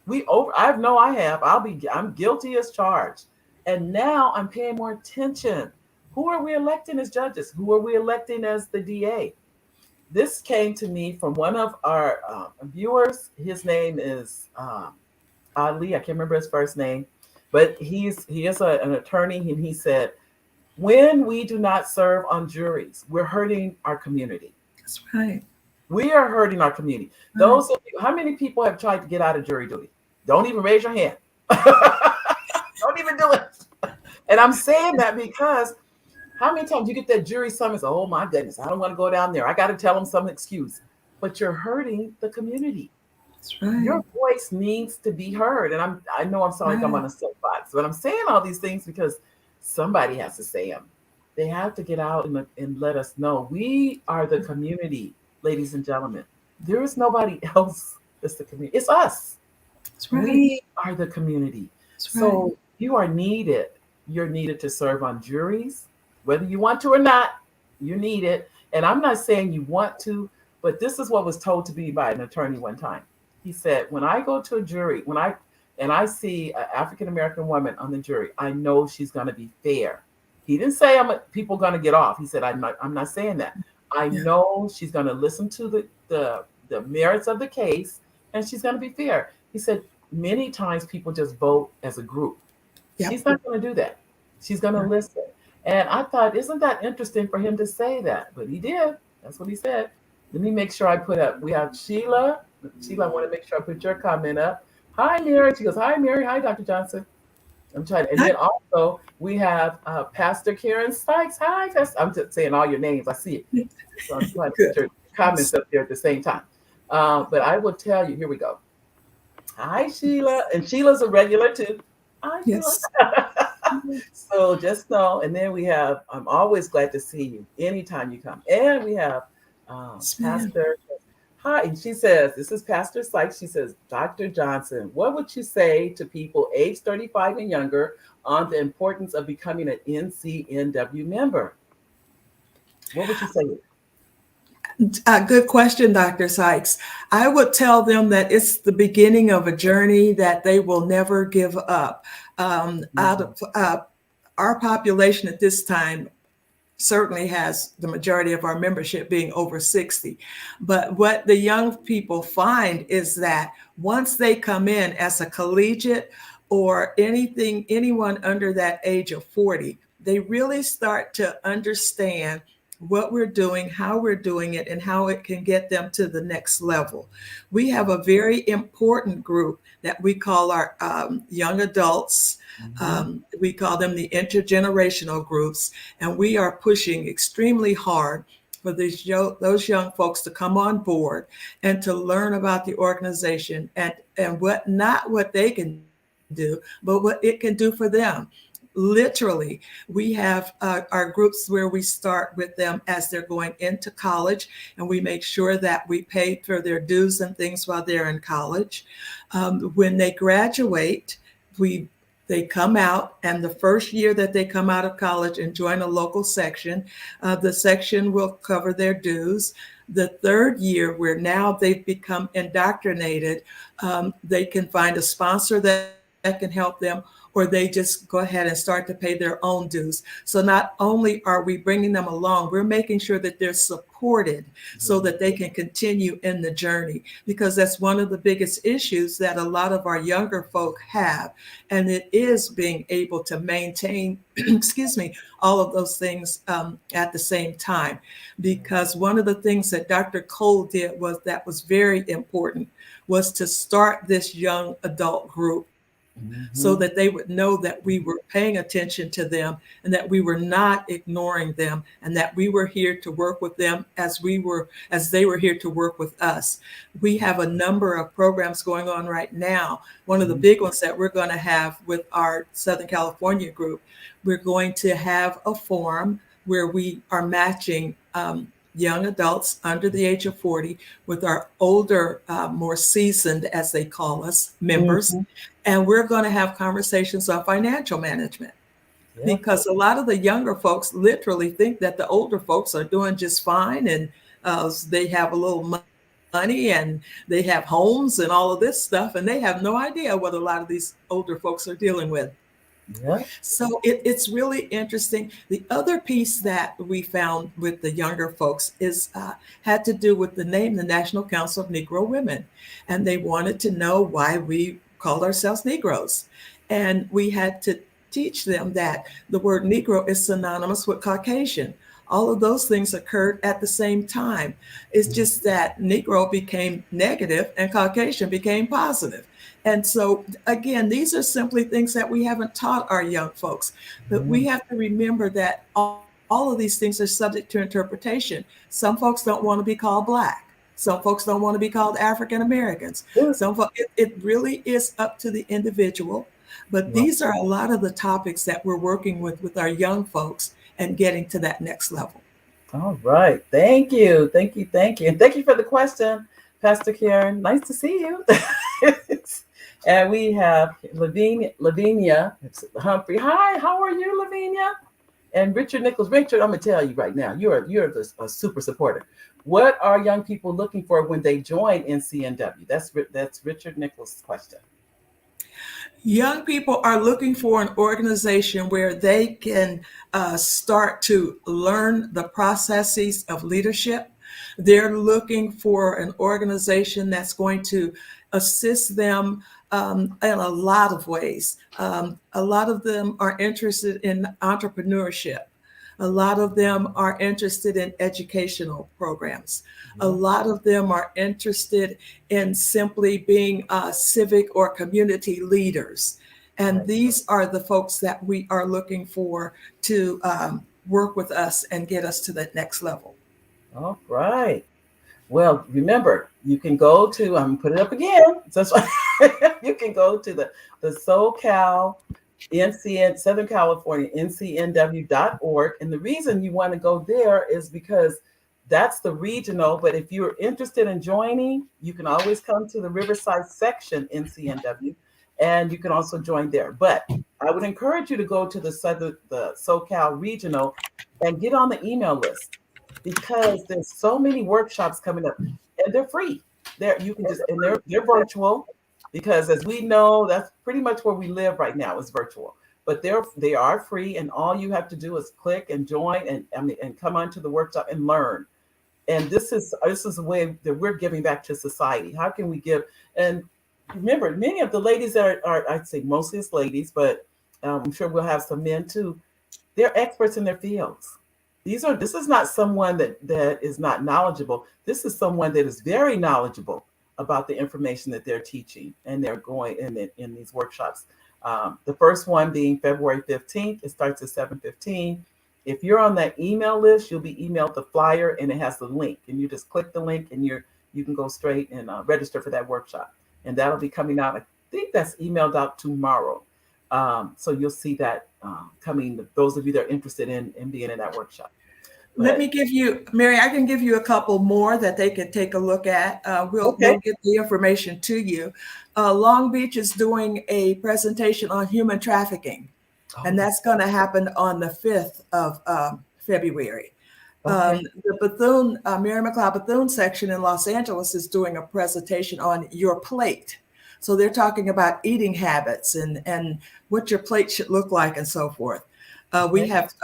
[SPEAKER 1] I have. I'm guilty as charged. And now I'm paying more attention. Who are we electing as judges? Who are we electing as the DA? This came to me from one of our viewers. His name is Ali. I can't remember his first name, but he is an attorney, and he said, when we do not serve on juries, we're hurting our community.
[SPEAKER 2] That's right.
[SPEAKER 1] We are hurting our community. Those of you, how many people have tried to get out of jury duty? Don't even raise your hand. Don't even do it. And I'm saying that because how many times you get that jury summons? Oh my goodness, I don't want to go down there. I got to tell them some excuse. But you're hurting the community.
[SPEAKER 2] That's right.
[SPEAKER 1] Your voice needs to be heard. And I know I'm sorry I'm on a soapbox, but I'm saying all these things because somebody has to say them. They have to get out and let us know we are the community, ladies and gentlemen. There is nobody else that's the community. It's us.
[SPEAKER 2] That's right.
[SPEAKER 1] We are the community.
[SPEAKER 2] That's
[SPEAKER 1] So
[SPEAKER 2] right.
[SPEAKER 1] you are needed. You're needed to serve on juries, whether you want to or not. You need it. And I'm not saying you want to, but this is what was told to me by an attorney one time. He said, when I go to a jury, and I see an African American woman on the jury, I know she's going to be fair. He didn't say people going to get off. He said, I'm not saying that. I know she's going to listen to the merits of the case, and she's going to be fair. He said, many times people just vote as a group. Yep. She's not going to do that. She's going to listen. And I thought, isn't that interesting for him to say that? But he did. That's what he said. Let me make sure I put up. We have Sheila. Sheila, I want to make sure I put your comment up. Hi, Mary. She goes, hi, Mary. Hi, Dr. Johnson. I'm trying. And then also we have Pastor Karen Sykes. Hi, Pastor. I'm just saying all your names. I see it. So I'm trying to put your comments up there at the same time. But I will tell you, here we go. Hi, Sheila. And Sheila's a regular too. Hi, Sheila. So just know. And then we have, I'm always glad to see you anytime you come. And we have Pastor. Hi, and she says, this is Pastor Sykes. She says, Dr. Johnson, what would you say to people age 35 and younger on the importance of becoming an NCNW member? What would you say?
[SPEAKER 2] Good question, Dr. Sykes. I would tell them that it's the beginning of a journey that they will never give up. Out of our population at this time, certainly has the majority of our membership being over 60. But what the young people find is that once they come in as a collegiate or anyone under that age of 40, they really start to understand what we're doing, how we're doing it, and how it can get them to the next level. We have a very important group that we call our young adults. We call them the intergenerational groups, and we are pushing extremely hard for those young folks to come on board and to learn about the organization and not what they can do, but what it can do for them. Literally, we have our groups where we start with them as they're going into college, and we make sure that we pay for their dues and things while they're in college. When they graduate, they come out, and the first year that they come out of college and join a local section, the section will cover their dues. The third year, where now they've become indoctrinated, they can find a sponsor that can help them, or they just go ahead and start to pay their own dues. So not only are we bringing them along, we're making sure that they're supported so that they can continue in the journey, because that's one of the biggest issues that a lot of our younger folk have. And it is being able to maintain, excuse me, all of those things at the same time. Because one of the things that Dr. Cole did that was very important was to start this young adult group so that they would know that we were paying attention to them and that we were not ignoring them, and that we were here to work with them as they were here to work with us. We have a number of programs going on right now. One of the big ones that we're going to have with our Southern California group, we're going to have a forum where we are matching young adults under the age of 40 with our older, more seasoned, as they call us, members. And we're going to have conversations on financial management, because a lot of the younger folks literally think that the older folks are doing just fine, and they have a little money and they have homes and all of this stuff, and they have no idea what a lot of these older folks are dealing with. So it's really interesting. The other piece that we found with the younger folks is had to do with the name, the National Council of Negro Women. And they wanted to know why we called ourselves Negroes. And we had to teach them that the word Negro is synonymous with Caucasian. All of those things occurred at the same time. It's just that Negro became negative and Caucasian became positive. And so, again, these are simply things that we haven't taught our young folks. But we have to remember that all of these things are subject to interpretation. Some folks don't want to be called Black. Some folks don't want to be called African Americans. It really is up to the individual. But these are a lot of the topics that we're working with our young folks and getting to that next level.
[SPEAKER 1] All right. Thank you. Thank you. Thank you. And thank you for the question, Pastor Karen. Nice to see you. And we have Lavinia Humphrey. Hi, how are you, Lavinia? And Richard Nichols. Richard, I'm going to tell you right now, you're a super supporter. What are young people looking for when they join NCNW? That's Richard Nichols' question.
[SPEAKER 2] Young people are looking for an organization where they can start to learn the processes of leadership. They're looking for an organization that's going to assist them in a lot of ways. A lot of them are interested in entrepreneurship. A lot of them are interested in educational programs. A lot of them are interested in simply being civic or community leaders. And these are the folks that we are looking for to work with us and get us to that next level.
[SPEAKER 1] All right. Well, remember, you can go to, I'm put it up again. So you can go to the SoCal Southern California, NCNW.org. And the reason you want to go there is because that's the regional. But if you're interested in joining, you can always come to the Riverside section, NCNW, and you can also join there. But I would encourage you to go to the SoCal regional and get on the email list, because there's so many workshops coming up, and they're free. They're virtual, because as we know, that's pretty much where we live right now is virtual. But they are free, and all you have to do is click and join and come onto the workshop and learn. And this is a way that we're giving back to society. How can we give? And remember, many of the ladies that are I'd say mostly it's ladies, but I'm sure we'll have some men too. They're experts in their fields. This is not someone that is not knowledgeable. This is someone that is very knowledgeable about the information that they're teaching, and they're going in these workshops. The first one being February 15th. It starts at 7:15. If you're on that email list, you'll be emailed the flyer, and it has the link, and you just click the link, and you can go straight and register for that workshop. And that'll be coming out. I think that's emailed out tomorrow. So you'll see that coming, those of you that are interested in being in that workshop.
[SPEAKER 2] Let me give you, Mary, I can give you a couple more that they can take a look at. We'll get the information to you. Long Beach is doing a presentation on human trafficking, and that's going to happen on the 5th of February.
[SPEAKER 1] Okay.
[SPEAKER 2] The Bethune, Mary McLeod Bethune section in Los Angeles is doing a presentation on your plate. So they're talking about eating habits and what your plate should look like and so forth. We
[SPEAKER 1] Okay.
[SPEAKER 2] have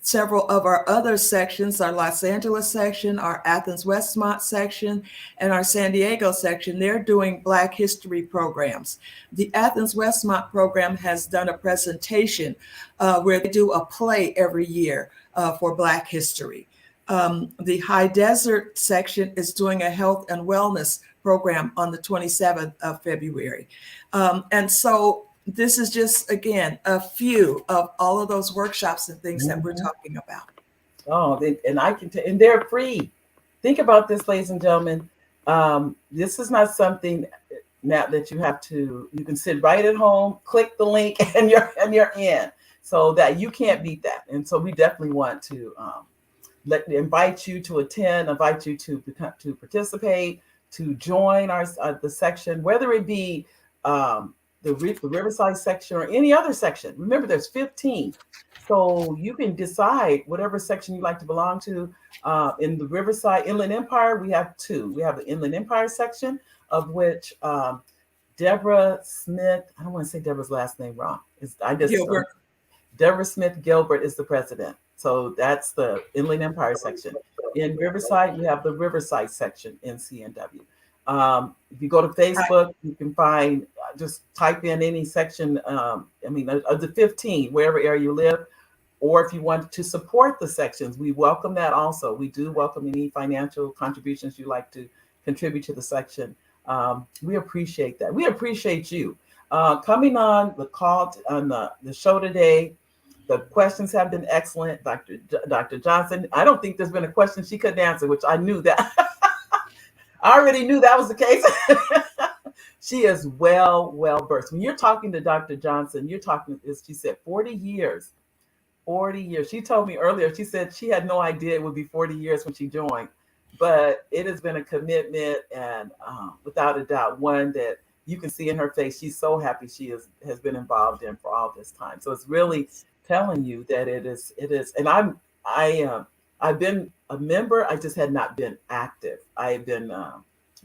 [SPEAKER 2] several of our other sections, our Los Angeles section, our Athens Westmont section, and our San Diego section. They're doing Black history programs. The Athens Westmont program has done a presentation where they do a play every year for Black history. The High Desert section is doing a health and wellness program on the 27th of February. And so this is just, again, a few of all of those workshops and things that we're talking about.
[SPEAKER 1] Oh, and I can and they're free. Think about this, ladies and gentlemen. This is not something now that you can sit right at home, click the link, and you're in. So that you can't beat that. And so we definitely want to invite you to attend, invite you to participate, to join the section, whether it be the Riverside section or any other section. Remember, there's 15. So you can decide whatever section you like to belong to. In the Riverside Inland Empire, we have 2. We have the Inland Empire section, of which Deborah Smith, I don't want to say Deborah's last name wrong.
[SPEAKER 2] Gilbert.
[SPEAKER 1] Deborah Smith Gilbert is the president. So that's the Inland Empire section. In Riverside, you have the Riverside section, NCNW. If you go to Facebook, you can find, just type in any section, of the 15, wherever area you live. Or if you want to support the sections, we welcome that also. We do welcome any financial contributions you'd like to contribute to the section. We appreciate that. We appreciate you. Coming on the call, on the show today, the questions have been excellent. Dr. Johnson, I don't think there's been a question she couldn't answer, which I knew that. I already knew that was the case. She is well versed. When you're talking to Dr. Johnson, you're talking, as she said, 40 years. 40 years. She told me earlier, she said she had no idea it would be 40 years when she joined, but it has been a commitment, and without a doubt, one that you can see in her face. She's so happy she has been involved in for all this time. So it's really telling you that it is. And I've been a member. I just had not been active. I've been,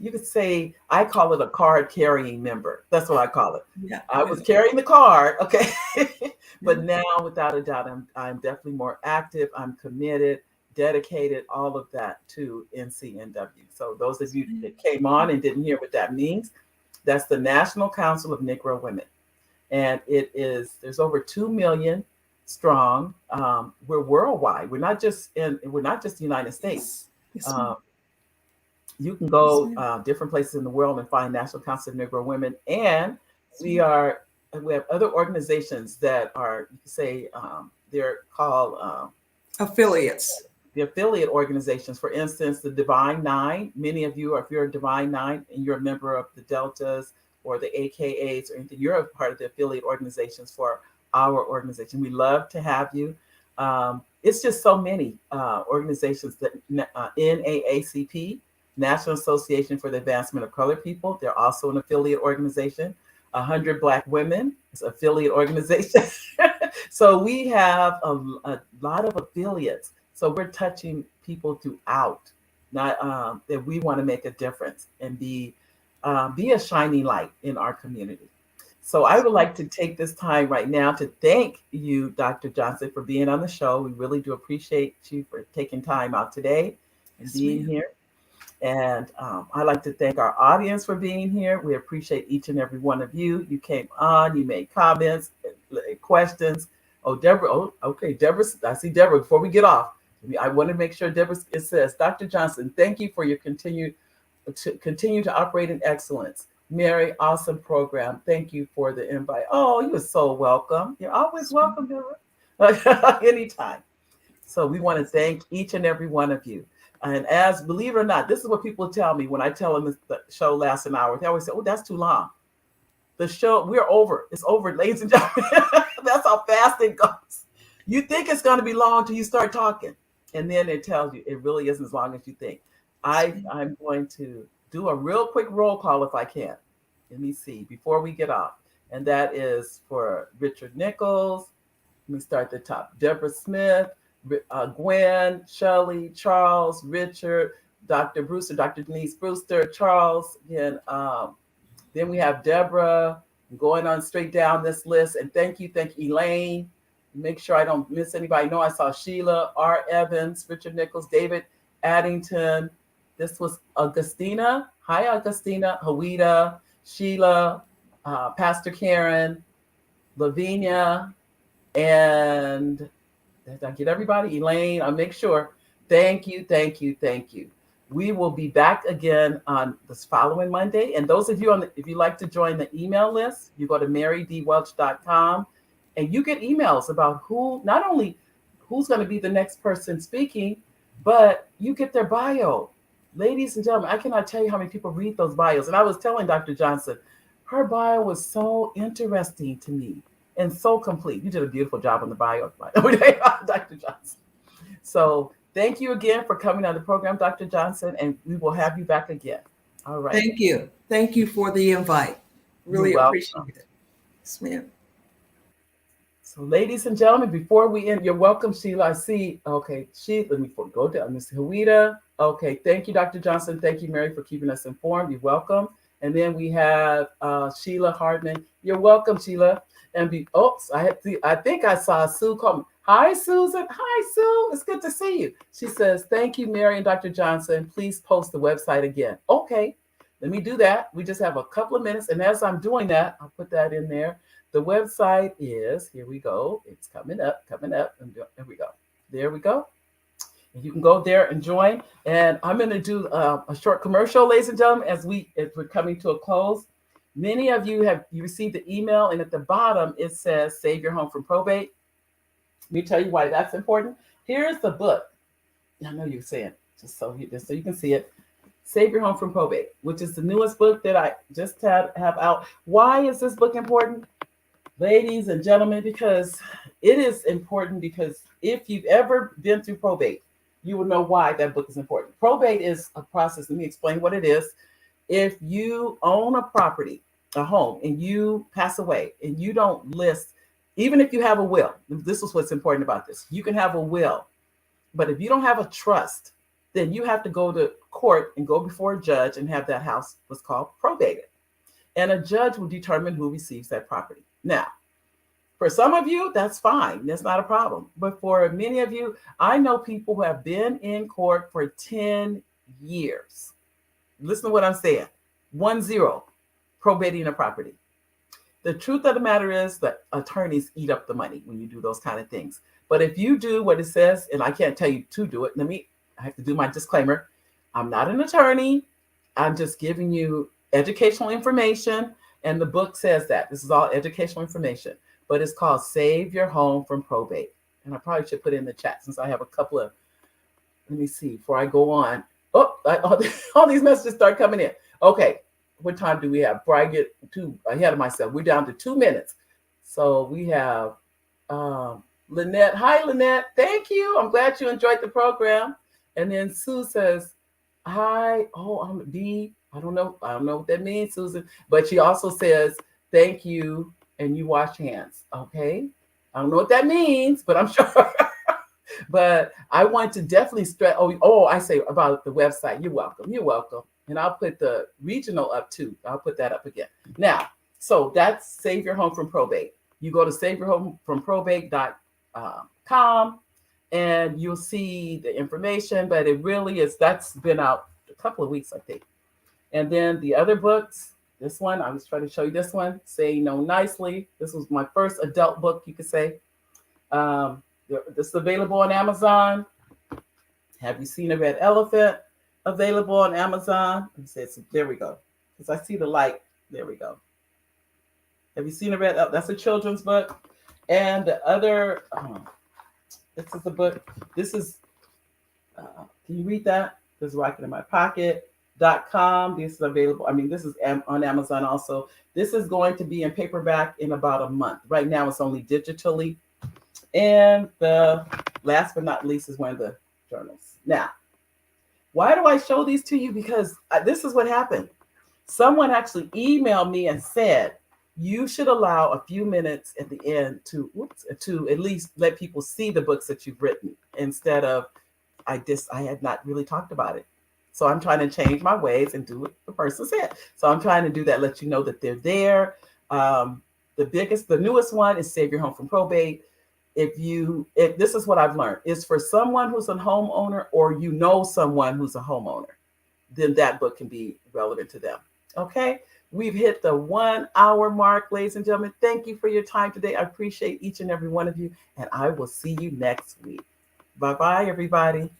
[SPEAKER 1] you could say, I call it a card carrying member. That's what I call it.
[SPEAKER 2] Yeah.
[SPEAKER 1] I was carrying the card. Okay. But now, without a doubt, I'm definitely more active. I'm committed, dedicated, all of that to NCNW. So those of you that came on and didn't hear what that means, that's the National Council of Negro Women. And there's over 2 million strong. We're worldwide. We're not just the United States. You can go different places in the world and find National Council of Negro Women. And we have other organizations that are, you can say, they're called
[SPEAKER 2] affiliates.
[SPEAKER 1] The affiliate organizations. For instance, the Divine Nine. Many of you, if you're a Divine Nine and you're a member of the Deltas or the AKAs or anything, you're a part of the affiliate organizations for our organization. We love to have you. It's just so many organizations that NAACP, National Association for the Advancement of Colored People. They're also an affiliate organization. 100 Black Women is an affiliate organization. So we have a lot of affiliates. So we're touching people throughout. Not that we want to make a difference and be a shining light in our community. So I would like to take this time right now to thank you, Dr. Johnson, for being on the show. We really do appreciate you for taking time out today and being here. And I'd like to thank our audience for being here. We appreciate each and every one of you. You came on, you made comments, questions. Oh, Deborah. Oh, okay, Deborah. I see Deborah. Before we get off, I want to make sure, Deborah, it says, Dr. Johnson, thank you for your continue to operate in excellence. Mary, awesome program. Thank you for the invite. Oh, you are so welcome. You're always welcome, Deborah. Anytime. So we want to thank each and every one of you. And as, believe it or not, this is what people tell me when I tell them the show lasts an hour. They always say, oh, that's too long. The show, we're over. It's over, ladies and gentlemen. That's how fast it goes. You think it's going to be long till you start talking. And then it tells you it really isn't as long as you think. I'm going to do a real quick roll call if I can. Let me see, before we get off. And that is for Richard Nichols. Let me start at the top. Deborah Smith, Gwen, Shelley, Charles, Richard, Dr. Brewster, Dr. Denise Brewster, Charles, again, then we have Deborah, going on straight down this list. And thank you, Elaine. Make sure I don't miss anybody. No, I saw Sheila, R. Evans, Richard Nichols, David Addington. This was Augustina. Hi, Augustina, Hawida, Sheila, Pastor Karen, Lavinia, and did I get everybody? Elaine, I'll make sure. Thank you. We will be back again on this following Monday. And those of you if you like to join the email list, you go to marydwelch.com and you get emails about not only who's going to be the next person speaking, but you get their bio. Ladies and gentlemen, I cannot tell you how many people read those bios. And I was telling Dr. Johnson, her bio was so interesting to me and so complete. You did a beautiful job on the bio, Dr. Johnson. So thank you again for coming on the program, Dr. Johnson, and we will have you back again. All right.
[SPEAKER 2] Thank you. Thank you for the invite. Really appreciate it. Yes, ma'am.
[SPEAKER 1] So ladies and gentlemen, before we end, you're welcome, Sheila. I see, okay, let me go down. Miss Hawida. Okay, thank you, Dr. Johnson. Thank you, Mary, for keeping us informed. You're welcome. And then we have Sheila Hardman. You're welcome, Sheila. And I think I saw Sue call me. Hi, Susan. Hi, Sue. It's good to see you. She says, thank you, Mary and Dr. Johnson. Please post the website again. Okay, let me do that. We just have a couple of minutes. And as I'm doing that, I'll put that in there. The website is, here we go. It's coming up. And there we go. There we go. And you can go there and join. And I'm going to do a short commercial, ladies and gentlemen, as we're coming to a close. Many of you received the email, and at the bottom it says Save Your Home from Probate. Let me tell you why that's important. Here's the book. I know you're saying, just so you can see it. Save Your Home from Probate, which is the newest book that I just have out. Why is this book important? Ladies and gentlemen, because it is important, because if you've ever been through probate, you will know why that book is important. Probate is a process. Let me explain what it is. If you own a property, a home, and you pass away and you don't list, even if you have a will, this is what's important about this. You can have a will, but if you don't have a trust, then you have to go to court and go before a judge and have that house what's called probated. And a judge will determine who receives that property. Now, for some of you, that's fine. That's not a problem. But for many of you, I know people who have been in court for 10 years. Listen to what I'm saying. 10, probating a property. The truth of the matter is that attorneys eat up the money when you do those kind of things. But if you do what it says, and I can't tell you to do it, I have to do my disclaimer. I'm not an attorney. I'm just giving you educational information. And the book says that. This is all educational information. But it's called Save Your Home from Probate. And I probably should put it in the chat since I have a couple of, let me see, before I go on. All these messages start coming in. Okay, what time do we have? Before I get too ahead of myself, we're down to 2 minutes. So we have Lynette. Hi, Lynette. Thank you. I'm glad you enjoyed the program. And then Sue says, hi. Oh, I'm D. I don't know what that means, Susan. But she also says, thank you, and you wash hands. Okay. I don't know what that means, but I'm sure. But I want to definitely stress. I say about the website. You're welcome. And I'll put the regional up too. I'll put that up again. Now, so that's Save Your Home from Probate. You go to saveyourhomefromprobate.com and you'll see the information, but it really is, that's been out a couple of weeks, I think. And then the other books, this one, I was trying to show you this one, Say No Nicely. This was my first adult book, you could say. This is available on Amazon. Have You Seen a Red Elephant? Available on Amazon. There we go. Because I see the light. There we go. Have You Seen a Red Elephant? That's a children's book. And the other, this is the book. This is, can you read that? This is Rocking in My Pocket.com. This is available. This is on Amazon also. This is going to be in paperback in about a month. Right now, it's only digitally. And the last but not least is one of the journals. Now, why do I show these to you? Because this is what happened. Someone actually emailed me and said, you should allow a few minutes at the end to at least let people see the books that you've written instead of I had not really talked about it. So I'm trying to change my ways and do what the person said. So I'm trying to do that, let you know that they're there. The newest one is Save Your Home from Probate. If this is what I've learned, is for someone who's a homeowner or you know someone who's a homeowner, then that book can be relevant to them. Okay. We've hit the 1 hour mark, ladies and gentlemen. Thank you for your time today. I appreciate each and every one of you, and I will see you next week. Bye-bye, everybody.